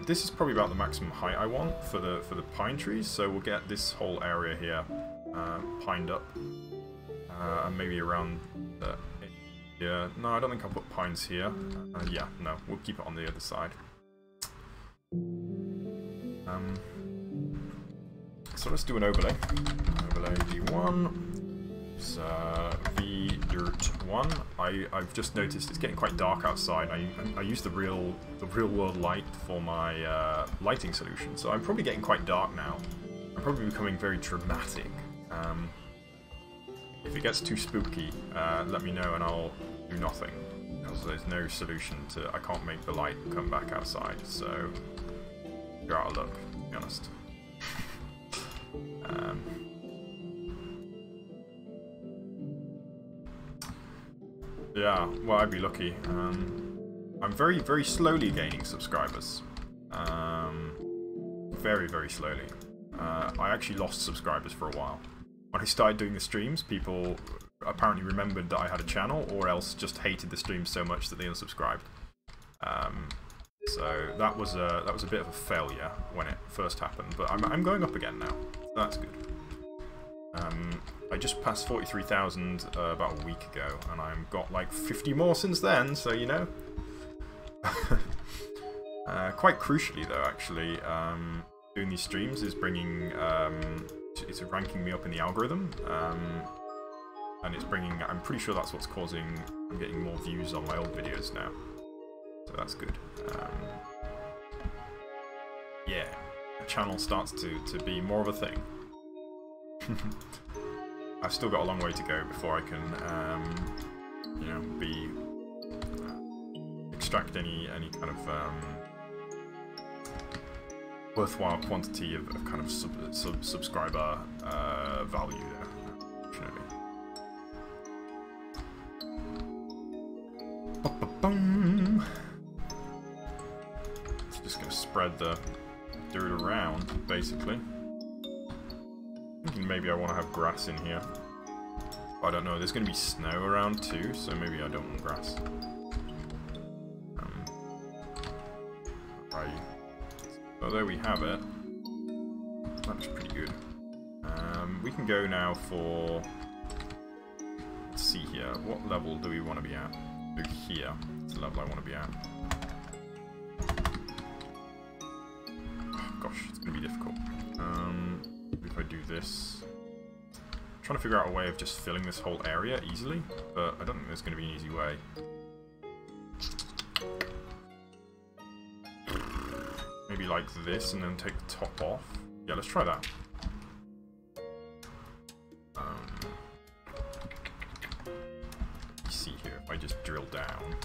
This is probably about the maximum height I want for the pine trees, so we'll get this whole area here pined up, and maybe around the. Yeah, no, I don't think I'll put pines here. Yeah, no, we'll keep it on the other side. So let's do an overlay. Overlay V1. It's V dirt 1. I've just noticed it's getting quite dark outside. I use the real world light for my lighting solution, so I'm probably getting quite dark now. I'm probably becoming very dramatic. If it gets too spooky, let me know and I'll do nothing, because there's no solution to. I can't make the light come back outside, so you're out of luck, to be honest. Yeah, well, I'd be lucky. I'm very slowly gaining subscribers. Very slowly. I actually lost subscribers for a while. When I started doing the streams, people apparently remembered that I had a channel, or else just hated the streams so much that they unsubscribed. So that was a bit of a failure when it first happened, but I'm going up again now. So that's good. I just passed 43,000 about a week ago, and I've got like 50 more since then, so you know. Quite crucially though, actually, doing these streams is bringing, it's ranking me up in the algorithm, and it's bringing, I'm pretty sure that's what's causing, I'm getting more views on my old videos now, so that's good. Yeah, the channel starts to be more of a thing. I've still got a long way to go before I can, you know, extract any kind of worthwhile quantity of kind of subscriber value there, unfortunately. It's just going to spread the dirt around, basically. Thinking maybe I want to have grass in here. I don't know, there's going to be snow around too, so maybe I don't want grass. Right. So there we have it. That looks pretty good. We can go now for... Let's see here, what level do we want to be at? Look here, that's the level I want to be at. Oh, gosh, it's going to be difficult. If I do this... I'm trying to figure out a way of just filling this whole area easily, but I don't think there's going to be an easy way. Maybe like this and then take the top off. Yeah, let's try that. You see here, if I just drill down.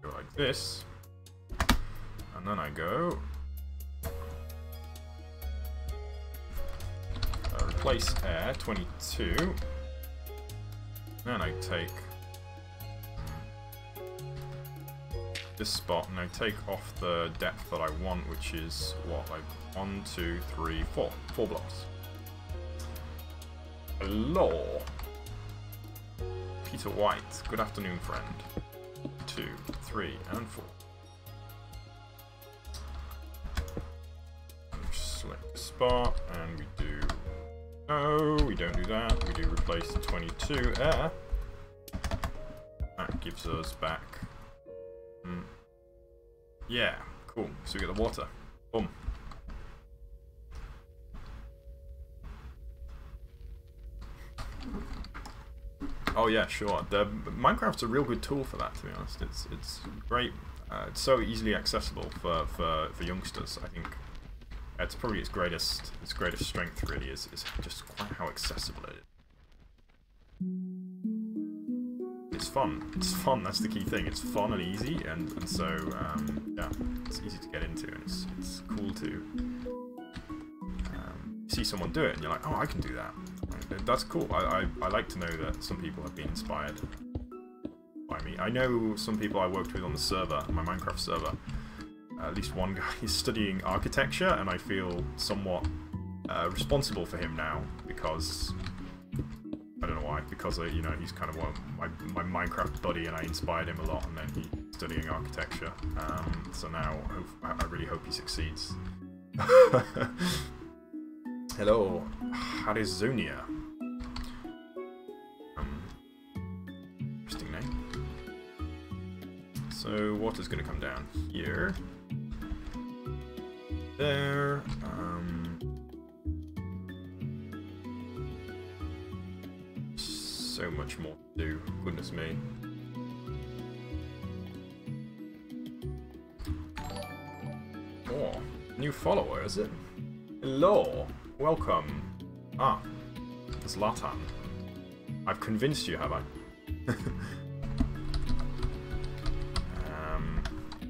Go like this. And then I go... replace air, 22. Then I take this spot and I take off the depth that I want, which is what, like 1, 2, 3, 4. 4 blocks. Hello, Peter White. Good afternoon, friend. 2, 3, and 4. Select the spot, and we do. No, we don't do that. We do replace the 22 air. That gives us back. Yeah, cool. So we get the water. Boom. Oh yeah, sure. Minecraft's a real good tool for that, to be honest. It's great. It's so easily accessible for youngsters. I think it's probably its greatest strength. Really is just quite how accessible it is. It's fun. It's fun. That's the key thing. It's fun and easy, and so yeah, it's easy to get into, and it's cool to see someone do it, and you're like, oh, I can do that. That's cool. I like to know that some people have been inspired by me. I know some people I worked with on the server, my Minecraft server. At least one guy is studying architecture, and I feel somewhat responsible for him now because I don't know why. Because you know, he's kind of my Minecraft buddy, and I inspired him a lot, and then he's studying architecture. So now I really hope he succeeds. Hello, Harizonia. Interesting name. So water's going to come down here. There. So much more to do. Goodness me. Oh, new follower, is it? Hello. Welcome. Ah, it's Latan. I've convinced you, have I?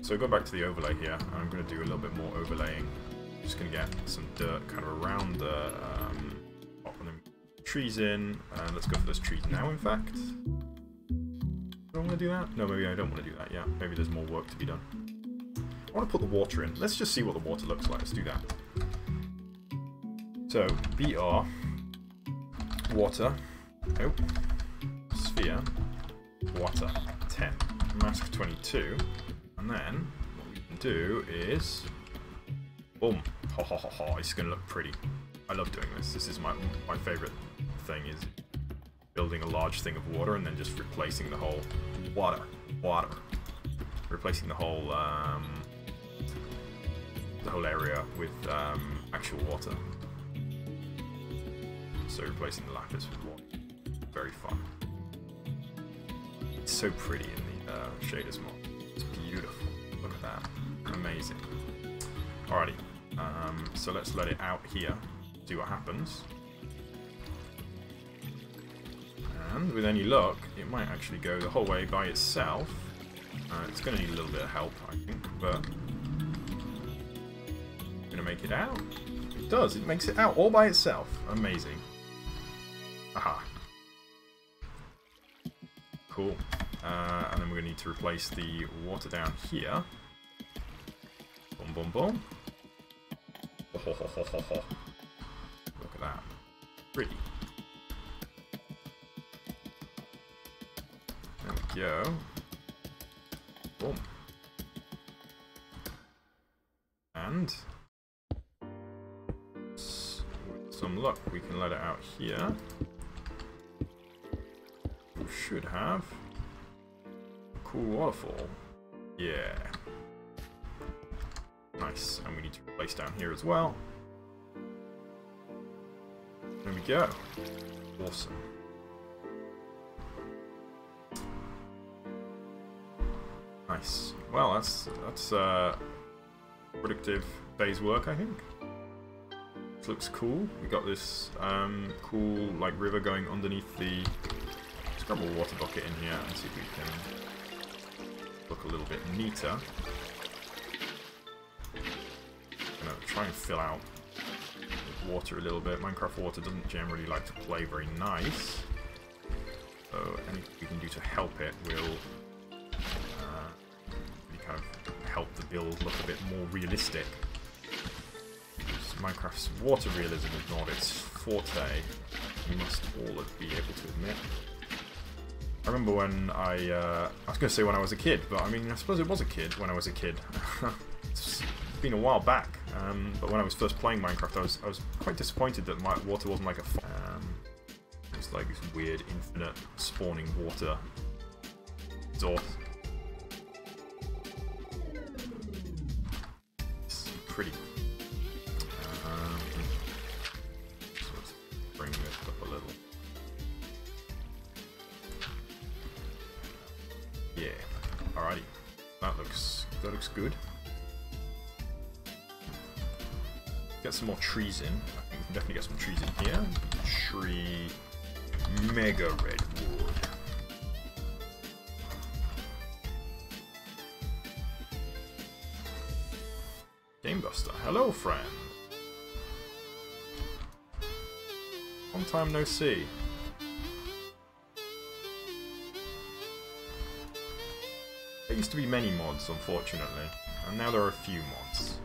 So go back to the overlay here. I'm going to do a little bit more overlaying. Just going to get some dirt kind of around the trees in. Let's go for those trees now, in fact. Do I want to do that? No, maybe I don't want to do that yet. Maybe there's more work to be done. I want to put the water in. Let's just see what the water looks like. Let's do that. So, BR, water, oh, sphere, water, 10, mask 22, and then what we can do is, boom, Ho ho ho ho, it's gonna look pretty. I love doing this. This is my favorite thing, is building a large thing of water and then just replacing the whole water. Replacing the whole area with actual water. So replacing the lapis with water. Very fun. It's so pretty in the shaders mod. It's beautiful. Look at that. Amazing. Alrighty. So let's let it out here. See what happens. And with any luck, it might actually go the whole way by itself. It's going to need a little bit of help, I think, but going to make it out. It does. It makes it out all by itself. Amazing. Aha. Cool. And then we're going to need to replace the water down here. Boom, boom, boom. Ho, ho, ho, ho, ho. Look at that. Pretty. There we go. Boom. And with some luck, we can let it out here. We should have a cool waterfall. Yeah. Nice. And we need to replace down here as well. There we go. Awesome. Nice. Well, that's productive day's work, I think. This looks cool. We got this cool like river going underneath the. Let's grab a water bucket in here and see if we can look a little bit neater. Gonna try and fill out with water a little bit. Minecraft water doesn't generally like to play very nice, so anything we can do to help it will really kind of help the build look a bit more realistic. Minecraft's water realism is not its forte, you must all be able to admit. I remember when I was going to say when I was a kid, but I mean I suppose it was a kid when I was a kid. It's been a while back, but when I was first playing Minecraft I was quite disappointed that my water wasn't like a it was like this weird infinite spawning water source. It's pretty. So let's bring this up a little. Yeah, alrighty. That looks good. Get some more trees in. I think we can definitely get some trees in here. Tree mega redwood. Gamebuster, hello friend. Long time no see. There used to be many mods, unfortunately, and now there are a few mods.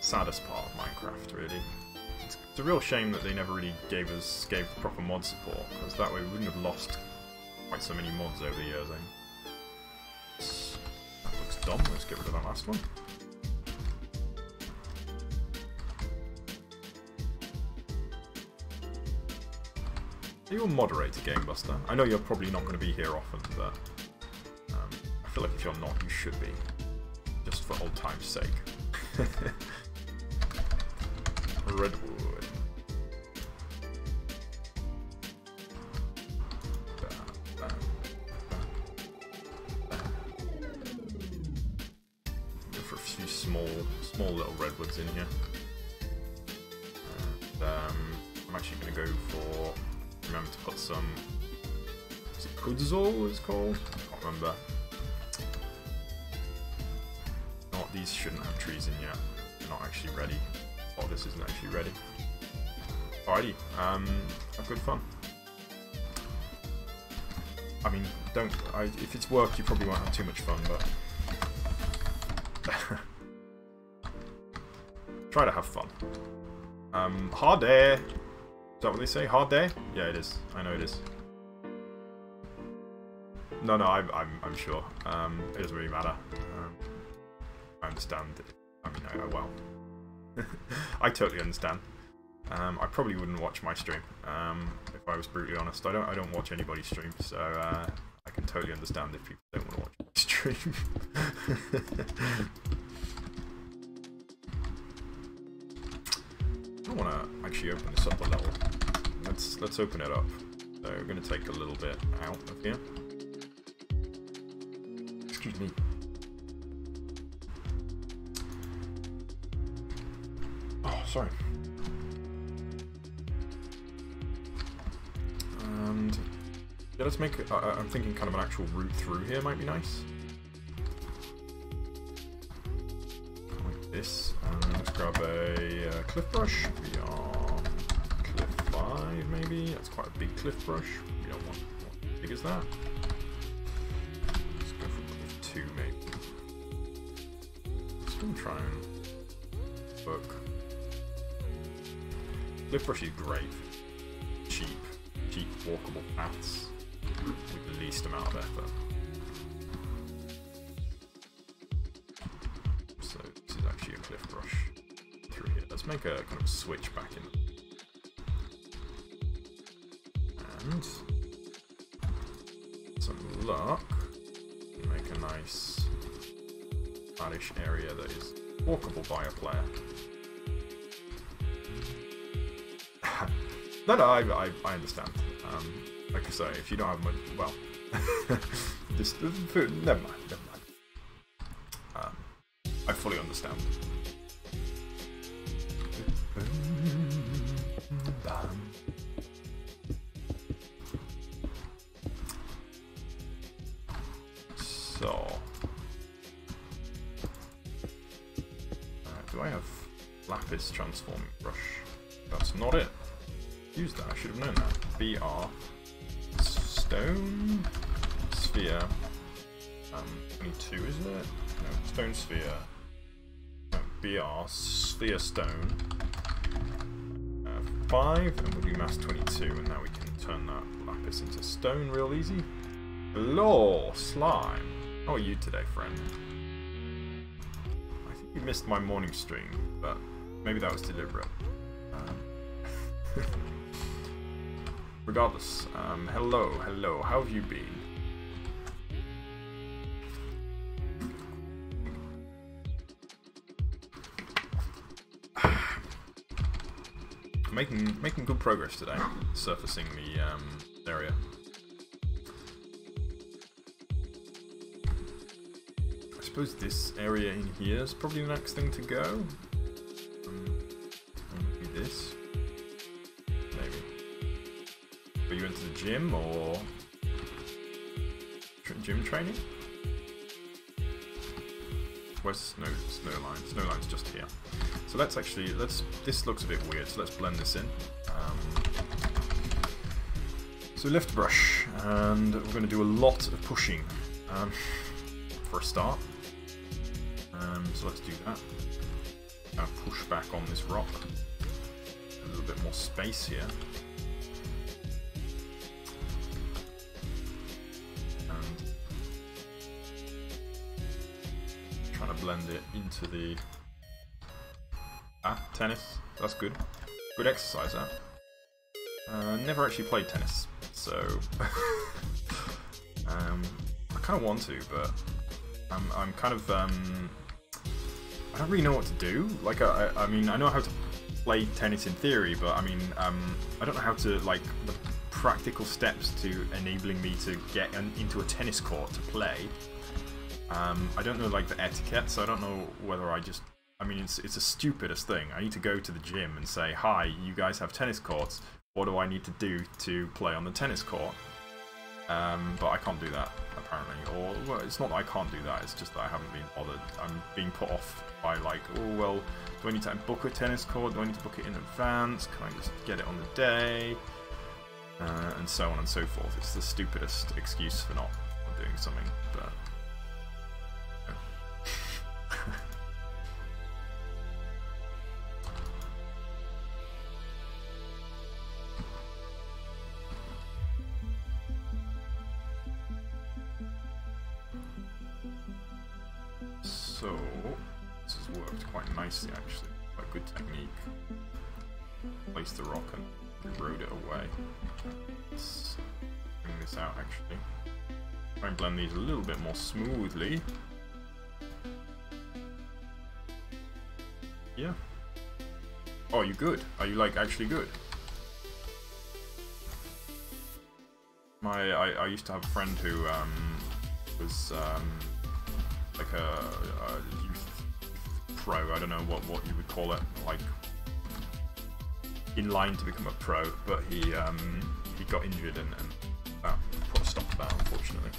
Saddest part of Minecraft, really. It's a real shame that they never really gave proper mod support, because that way we wouldn't have lost quite so many mods over the years. That looks dumb. Let's get rid of that last one. Are you a moderator, Gamebuster? I know you're probably not going to be here often, but I feel like if you're not, you should be. Just for old time's sake. Redwood. Go for a few small little redwoods in here. And, I'm actually going to go for. Remember to put some. Is it Kudzol? It's called. I can't remember. No, these shouldn't have trees in yet. They're not actually ready. Oh, this isn't actually ready. Alrighty, have good fun. I mean, if it's work, you probably won't have too much fun, but try to have fun. Hard day. Is that what they say? Hard day? Yeah, it is. I know it is. No, I'm sure. It doesn't really matter. I understand I mean, well, I totally understand. I probably wouldn't watch my stream if I was brutally honest. I don't watch anybody's stream, so I can totally understand if people don't want to watch my stream. I want to actually open this up a level. Let's open it up. So we're going to take a little bit out of here. Excuse me. Oh, sorry. And yeah, let's make. I'm thinking kind of an actual route through here might be nice. Like this. And let's grab a cliff brush. We are cliff 5 maybe. That's quite a big cliff brush. We don't want as big as that. Let's go for cliff 2 maybe. Just gonna try and work. Cliff brush is great. Cheap walkable paths with the least amount of effort. So this is actually a cliff brush through here. Let's make a kind of switch back in. And some luck, make a nice flattish area that is walkable by a player. No, I understand. Like I say, if you don't have much, well, just never mind. I fully understand. So, do I have lapis transforming brush? That's not it. Use that, I should have known that. BR stone sphere 22 is it? No, stone sphere. No, BR sphere stone 5 and we'll do mass 22 and now we can turn that lapis into stone real easy. Hello, slime. How are you today, friend? I think you missed my morning stream, but maybe that was deliberate. Regardless, hello, how have you been? Making good progress today, surfacing the area. I suppose this area in here is probably the next thing to go. Maybe this. Maybe. Are you into the gym or gym training? Where's snow line? Snow line's just here. So let's actually this looks a bit weird, so let's blend this in. So lift brush, and we're going to do a lot of pushing for a start. So let's do that. Now push back on this rock. A little bit more space here. Trying to blend it into the tennis. That's good. Good exercise, that. Never actually played tennis, so I kind of want to, but I'm kind of I don't really know what to do. Like I mean I know how to play tennis in theory, but I mean I don't know how to like the practical steps to enabling me to get into a tennis court to play. I don't know like the etiquette, so I don't know whether I mean, it's the stupidest thing. I need to go to the gym and say, hi, you guys have tennis courts. What do I need to do to play on the tennis court? But I can't do that, apparently. Or, well, it's not that I can't do that, it's just that I haven't been bothered. I'm being put off by like, oh, well, do I need to book a tennis court? Do I need to book it in advance? Can I just get it on the day? And so on and so forth. It's the stupidest excuse for not doing something, but... So, this is It's worked quite nicely actually. Quite good technique. Place the rock and rode it away. Let's bring this out actually. Try and blend these a little bit more smoothly. Yeah. Oh, are you good? Are you like actually good? I used to have a friend who was like a youth pro. I don't know what you would call it, like in line to become a pro, but he got injured and that put a stop to that, unfortunately.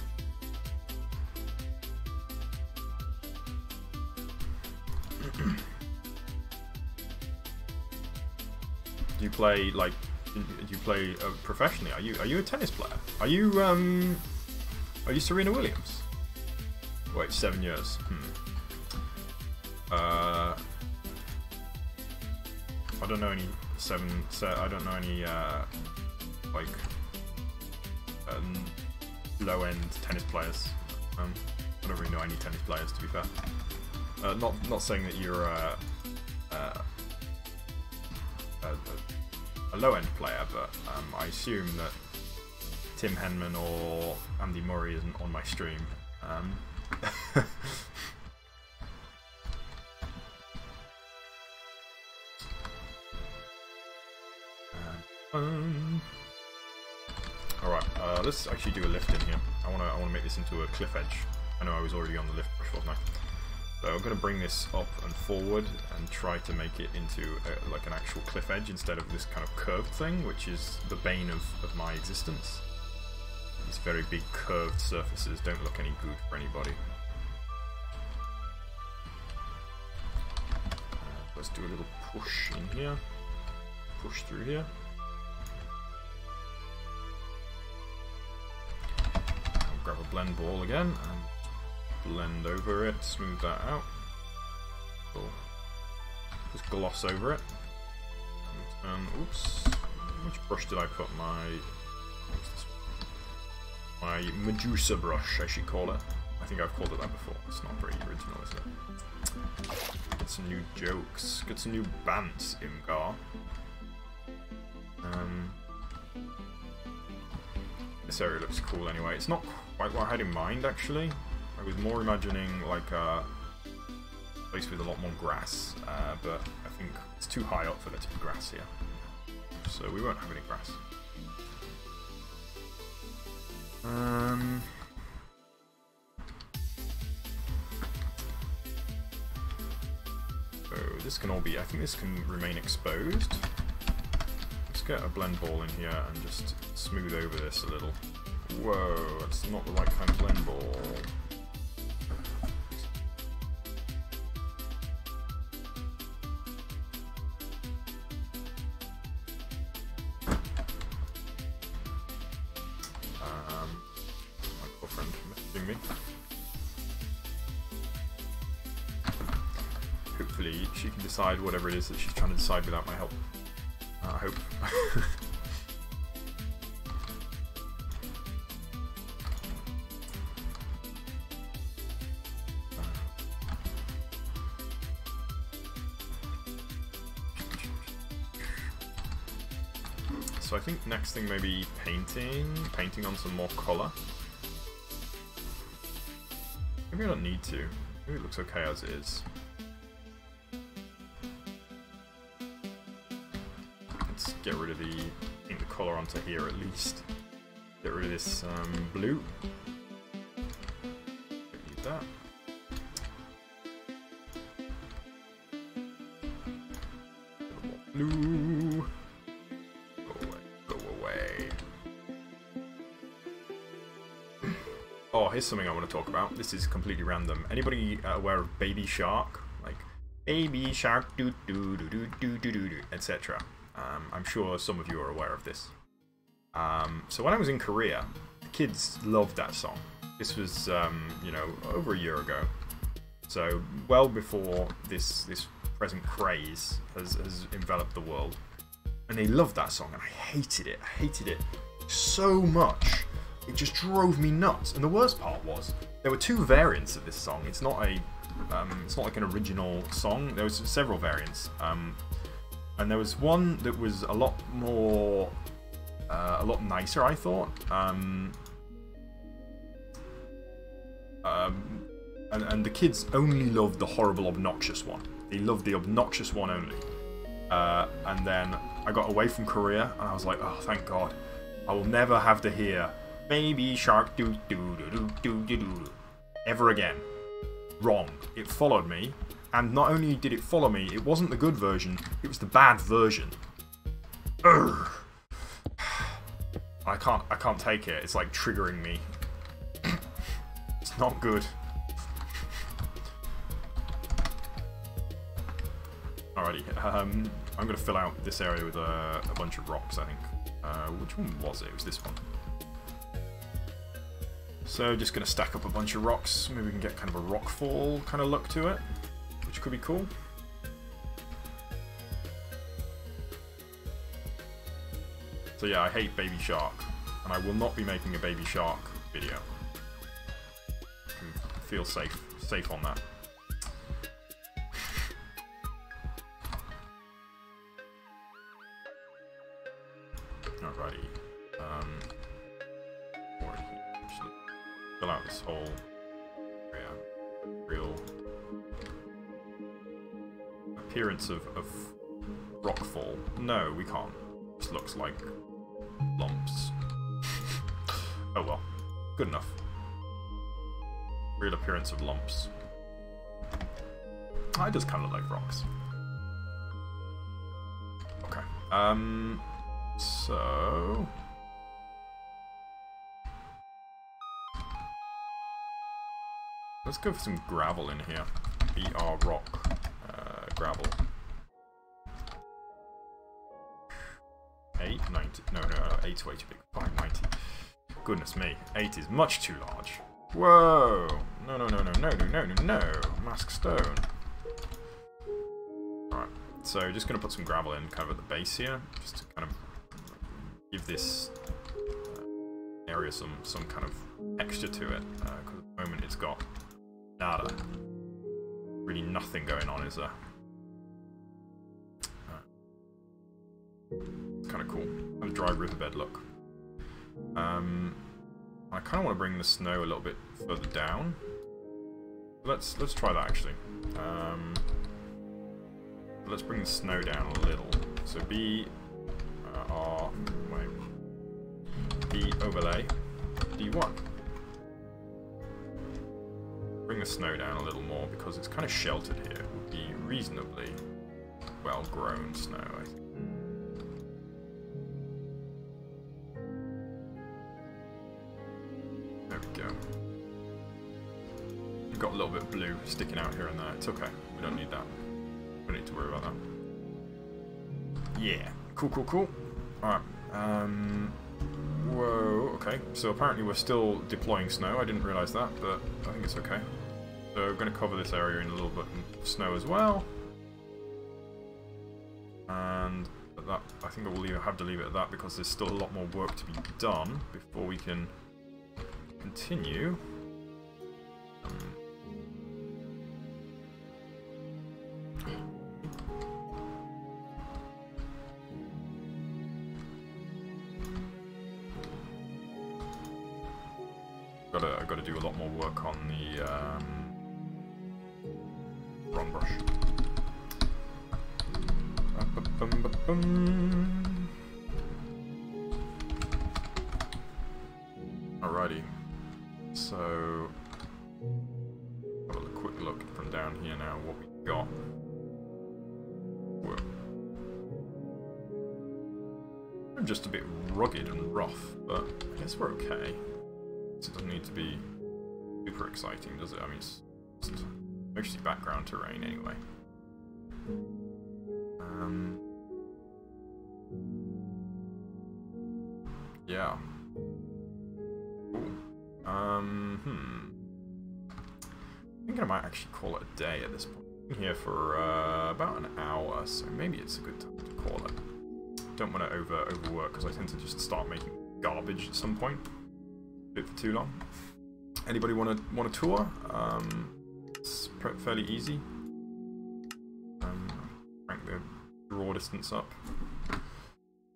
Do you play like? Do you play professionally? Are you a tennis player? Are you Serena Williams? Wait, 7 years. I don't know any I don't know any like low-end tennis players. I don't really know any tennis players, to be fair. Not saying that you're a low-end player, but I assume that Tim Henman or Andy Murray isn't on my stream. Alright, let's actually do a lift in here. I wanna make this into a cliff edge. I know I was already on the lift brush, wasn't I? So I'm going to bring this up and forward and try to make it into like an actual cliff edge instead of this kind of curved thing, which is the bane of my existence. These very big curved surfaces don't look any good for anybody. Let's do a little push in here. Push through here. I'll grab a blend ball again and blend over it, smooth that out. Cool. Just gloss over it. And oops, which brush did I put my Medusa brush, I should call it. I think I've called it that before. It's not very original, is it? Get some new jokes. Get some new bants, Imgar. This area looks cool anyway. It's not quite what I had in mind, actually. I was more imagining like a place with a lot more grass, but I think it's too high up for there to be grass here. So we won't have any grass. So this can all be, I think this can remain exposed. Let's get a blend ball in here and just smooth over this a little. Whoa, that's not the right kind of blend ball. Hopefully she can decide whatever it is that she's trying to decide without my help. I hope. So I think next thing maybe painting on some more colour. Maybe I don't need to. Maybe it looks okay as it is. Let's get rid of paint the colour onto here at least. Get rid of this blue. Don't need that. A little more blue. Go away. Oh, here's something I want to talk about. This is completely random. Anybody aware of Baby Shark? Like, Baby Shark, do do do do do do do, etc. I'm sure some of you are aware of this. So when I was in Korea, the kids loved that song. This was, you know, over a year ago. So well before this present craze has enveloped the world. And they loved that song, and I hated it. I hated it so much. It just drove me nuts. And the worst part was, there were two variants of this song. It's not a It's not like an original song. There was several variants, and there was one that was a lot more, a lot nicer, I thought. And the kids only loved the horrible, obnoxious one. They loved the obnoxious one only. And then I got away from Korea, and I was like, oh, thank God. I will never have to hear Baby Shark doo doo doo doo doo doo ever again. Wrong. It followed me, and not only did it follow me, it wasn't the good version, it was the bad version. Urgh. I can't take it. It's like triggering me. It's not good. Alrighty, I'm going to fill out this area with a bunch of rocks, I think. Which one was it? It was this one. So just going to stack up a bunch of rocks. Maybe we can get kind of a rockfall kind of look to it, which could be cool. So yeah, I hate Baby Shark, and I will not be making a Baby Shark video. I can feel safe on that. Alrighty. Fill out this whole area. Real appearance of rockfall. No, we can't. This looks like lumps. Oh well. Good enough. Real appearance of lumps. It does kind of look like rocks. Okay. So... let's go for some gravel in here. BR rock. Gravel. 890. No, 8 is way too big. 590. Goodness me. 8 is much too large. Whoa! No. Mask stone. Alright. So, just going to put some gravel in kind of at the base here. Just to kind of give this area some kind of texture to it. Because at the moment it's got nada. Really nothing going on, is there? It's kind of cool. Kind of dry riverbed look. I kind of want to bring the snow a little bit further down. Let's try that actually. Let's bring the snow down a little. So B overlay D1. Bring the snow down a little more because it's kind of sheltered here. It would be reasonably well grown snow, I think. There we go. We've got a little bit of blue sticking out here and there. It's okay. We don't need that. We don't need to worry about that. Yeah. Cool. Alright. Whoa, okay. So apparently we're still deploying snow. I didn't realise that, but I think it's okay. So we're going to cover this area in a little bit of snow as well. And that, I think I will have to leave it at that because there's still a lot more work to be done before we can continue. I've got to do a lot more work on the wrong brush. Alrighty, so have a quick look from down here now what we got. Whoa. I'm just a bit rugged and rough, but I guess we're okay. It doesn't need to be super exciting, does it? I mean, it's just mostly background terrain anyway. Yeah. Cool. Thinking I might actually call it a day at this point. I've been here for about an hour, so maybe it's a good time to call it. Don't want to overwork because I tend to just start making garbage at some point. Bit for too long. Anybody want a tour? It's fairly easy. Crank the draw distance up.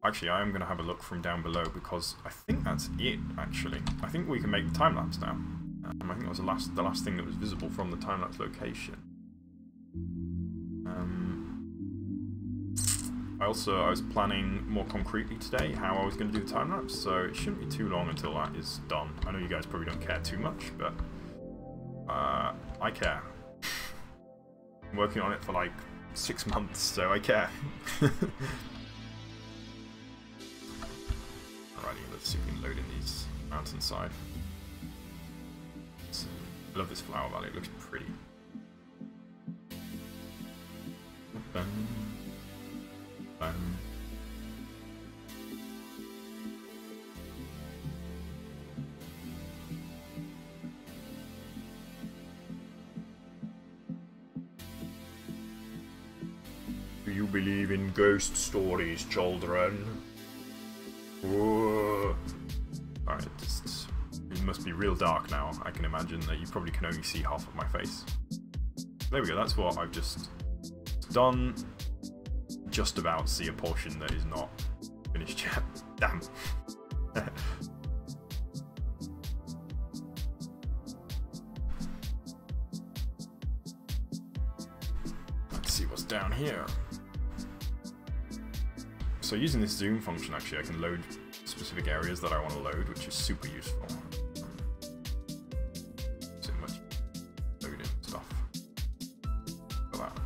Actually, I am going to have a look from down below because I think that's it, actually. I think we can make the time-lapse now. I think that was the last thing that was visible from the time-lapse location. I was planning more concretely today how I was going to do the time-lapse, so it shouldn't be too long until that is done. I know you guys probably don't care too much, but I care. I'm working on it for like 6 months, so I care. Alrighty, let's see if we can load in these mountainside. I love this flower valley, it looks pretty. Bam. Bam. Do you believe in ghost stories, children? Whoa. Alright, it must be real dark now. I can imagine that you probably can only see half of my face. There we go, that's what I've just done. Just about see a portion that is not finished yet. Damn. Let's see what's down here. So using this zoom function, actually, I can load specific areas that I want to load, which is super useful. So much loading stuff. Look at that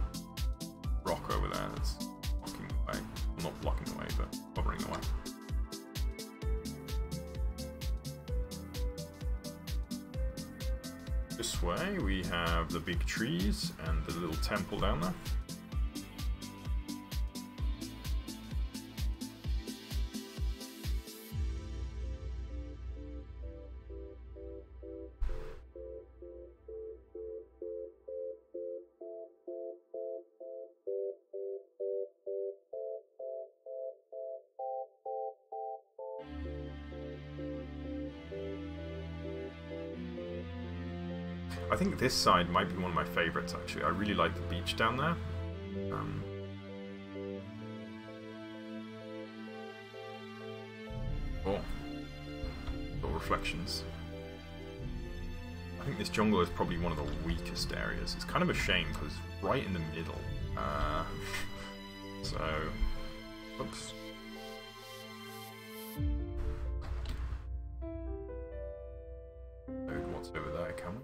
rock over there that's blocking the way. Well, not blocking the way, but covering the way. This way we have the big trees and the little temple down there. I think this side might be one of my favourites, actually. I really like the beach down there. Oh, little reflections. I think this jungle is probably one of the weakest areas. It's kind of a shame because it's right in the middle. So, oops. Load what's over there, can we?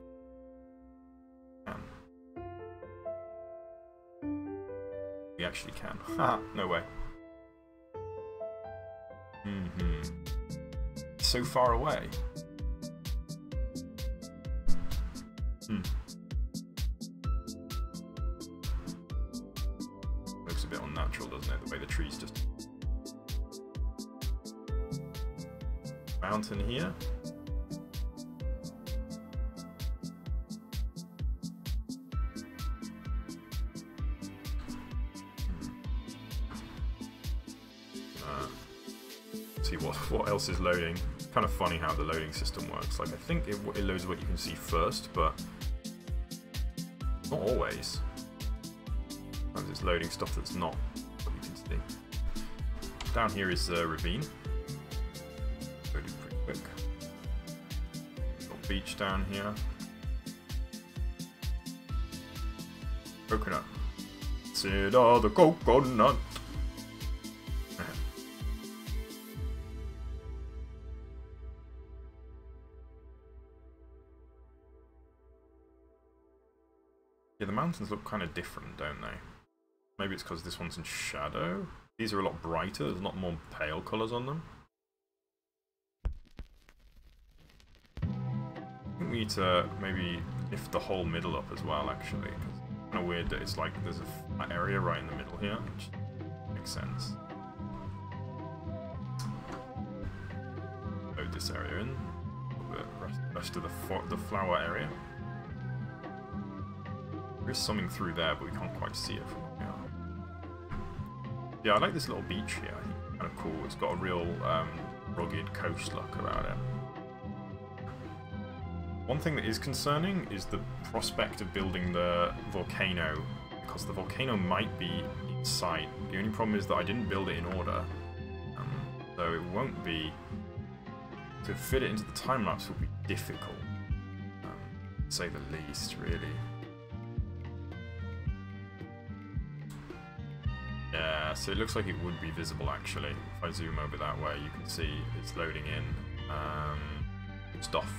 We actually can. Haha, no way. So far away. Looks a bit unnatural, doesn't it? The way the trees just... Mountain here. See what else is loading. Kind of funny how the loading system works. Like, I think it loads what you can see first, but not always. Sometimes it's loading stuff that's not what you can see. Down here is the ravine. Loaded pretty quick. Got beach down here. Coconut. Consider the coconut. Yeah, the mountains look kind of different, don't they? Maybe it's because this one's in shadow. These are a lot brighter, there's a lot more pale colours on them. I think we need to maybe lift the whole middle up as well, actually. Cause it's kind of weird that it's like there's a flat area right in the middle here, which makes sense. Load this area in. The rest of the flower area. There's something through there, but we can't quite see it from here. Yeah, I like this little beach here. I think it's kind of cool. It's got a real rugged coast look about it. One thing that is concerning is the prospect of building the volcano, because the volcano might be in sight. The only problem is that I didn't build it in order, so it won't be... To fit it into the time-lapse will be difficult, to say the least, really. Yeah, so it looks like it would be visible, actually. If I zoom over that way, you can see it's loading in stuff.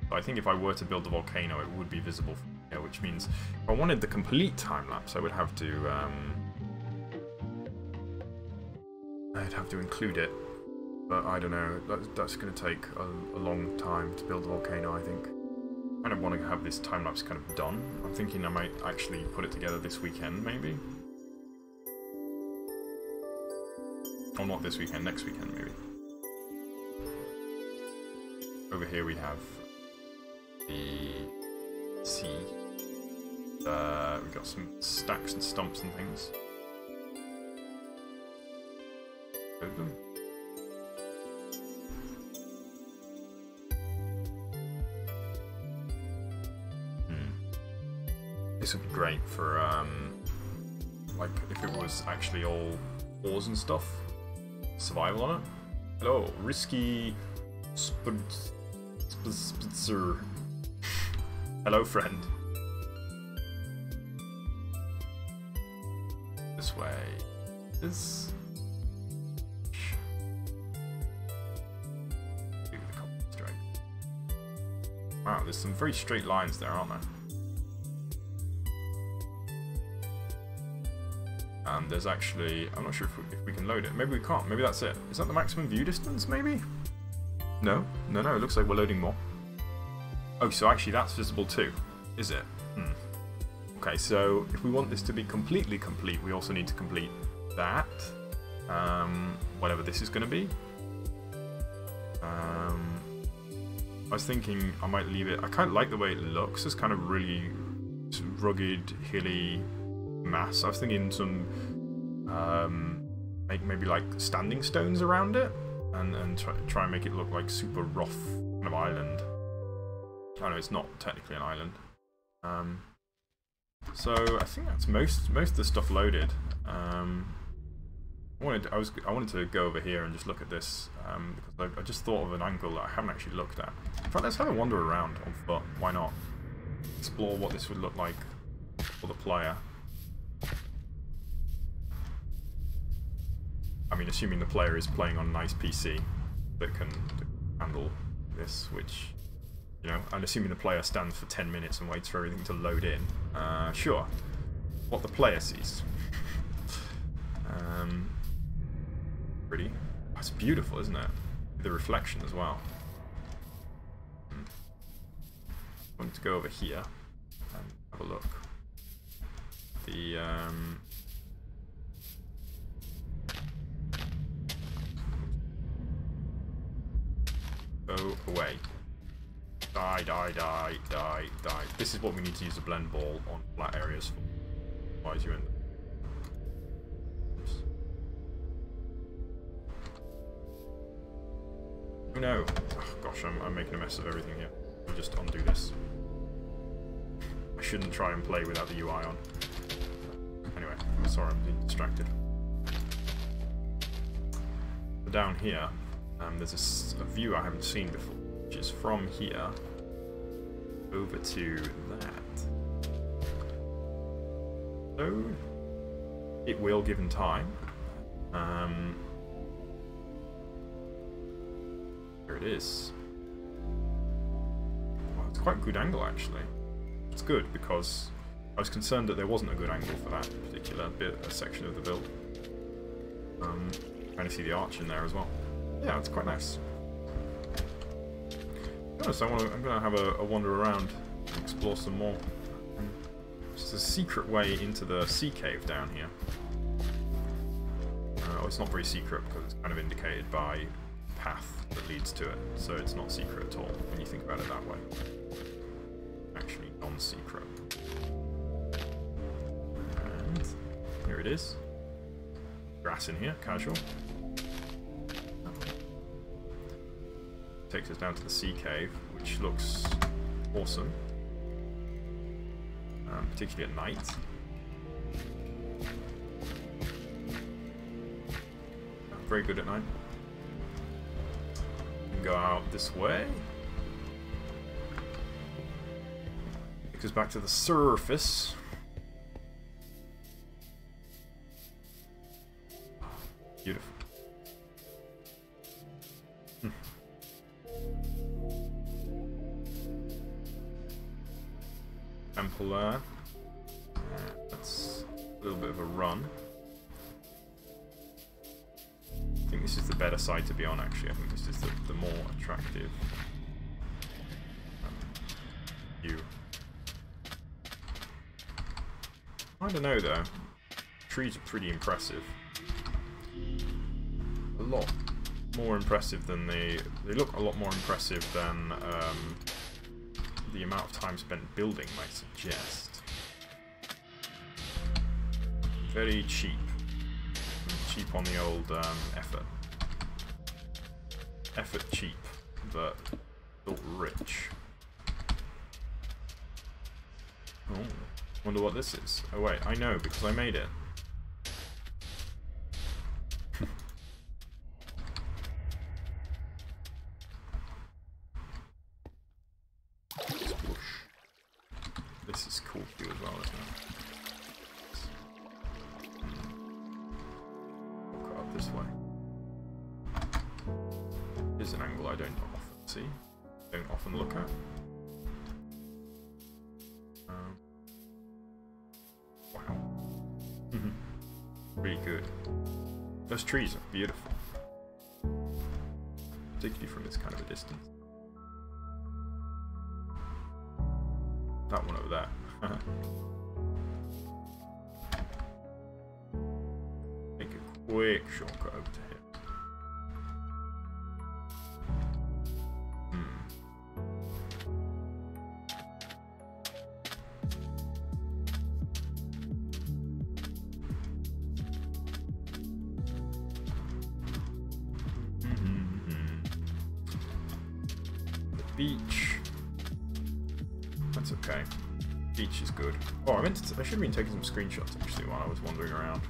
But I think if I were to build the volcano, it would be visible from here, which means if I wanted the complete time-lapse, I would have to... I'd have to include it. But I don't know, that's going to take a long time to build the volcano, I think. I kind of want to have this time-lapse kind of done. I'm thinking I might actually put it together this weekend, maybe. Or not this weekend, next weekend, maybe. Over here we have the sea. We've got some stacks and stumps and things. Load them. This would be great for, like, if it was actually all ores and stuff. Survival on it. Hello, Risky Spitzer. Hello, friend. This way. This. Wow, there's some very straight lines there, aren't there? And there's actually, I'm not sure if we can load it. Maybe we can't. Maybe that's it. Is that the maximum view distance, maybe? No. No, no. It looks like we're loading more. Oh, so actually that's visible too, is it? Okay, so if we want this to be completely complete, we also need to complete that. Whatever this is going to be. I was thinking I might leave it. I kind of like the way it looks. It's kind of really rugged, hilly mass. I was thinking some maybe like standing stones around it, and try and make it look like super rough kind of island. I know it's not technically an island. So I think that's most of the stuff loaded. I wanted to go over here and just look at this because I just thought of an angle that I haven't actually looked at. In fact, let's have a wander around on foot. Why not? Explore what this would look like for the player. I mean, assuming the player is playing on a nice PC that can handle this, which, you know, and assuming the player stands for 10 minutes and waits for everything to load in. Sure. What the player sees. Pretty. That's beautiful, isn't it? The reflection as well. I want to go over here and have a look. The go away. Die, die, die, die, die. This is what we need to use a blend ball on flat areas for. Otherwise you end up. Oh no! Oh, gosh, I'm making a mess of everything here. I'll just undo this. I shouldn't try and play without the UI on. Anyway, sorry, I'm being distracted. But down here, there's a view I haven't seen before, which is from here over to that. So it will, given time. There it is. Well, it's quite a good angle, actually. It's good because I was concerned that there wasn't a good angle for that particular section of the build. Trying to see the arch in there as well. Yeah, it's quite nice. So I'm going to have a wander around and explore some more. There's a secret way into the sea cave down here. Well, it's not very secret because it's kind of indicated by path that leads to it, so it's not secret at all when you think about it that way. Actually, non-secret. And here it is. Grass in here, casual. Takes us down to the sea cave, which which looks awesome, particularly at night. Very good at night. Go out this way. Takes us back to the surface. Beautiful. Temple there. That's a little bit of a run. I think this is the better side to be on, actually. I think this is the more attractive view. I don't know, though. Trees are pretty impressive. A lot more impressive than they look a lot more impressive than the amount of time spent building might suggest. Very cheap. Cheap on the old effort. Effort cheap, but built rich. Oh, wonder what this is. Oh wait, I know because I made it. This is cool too as well, isn't it? This way. Here's an angle I don't often see, don't often look at. Wow. Really good. Those trees are beautiful. Particularly from this kind of a distance. That one over there. Quick shortcut over to here. The beach. That's okay. Beach is good. Oh, I should have been taking some screenshots actually while I was wandering around.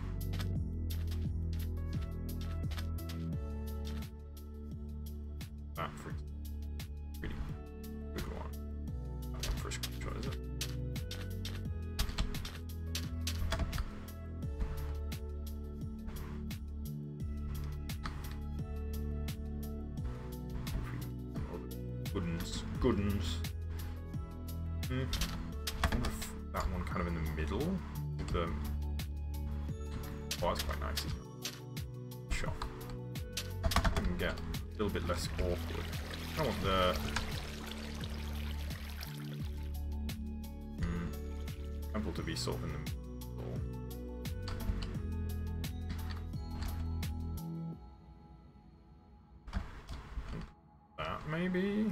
Goodens. I wonder if that one kind of in the middle. Oh, that's quite nice, isn't it? Sure. I can get a little bit less awkward. I want the temple to be sort of in the middle. That maybe.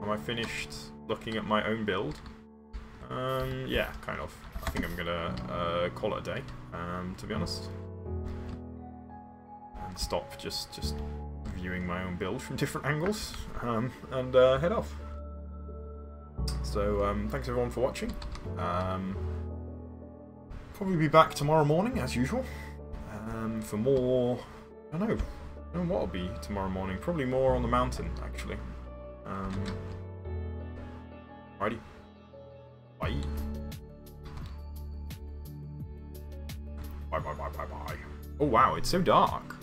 Am I finished looking at my own build? Yeah, kind of. I think I'm gonna call it a day, to be honest. And stop just viewing my own build from different angles, and head off. So, thanks everyone for watching. Probably be back tomorrow morning, as usual, for more... I don't know what will be tomorrow morning. Probably more on the mountain, actually. Alrighty. Bye. Bye. Oh wow, it's so dark.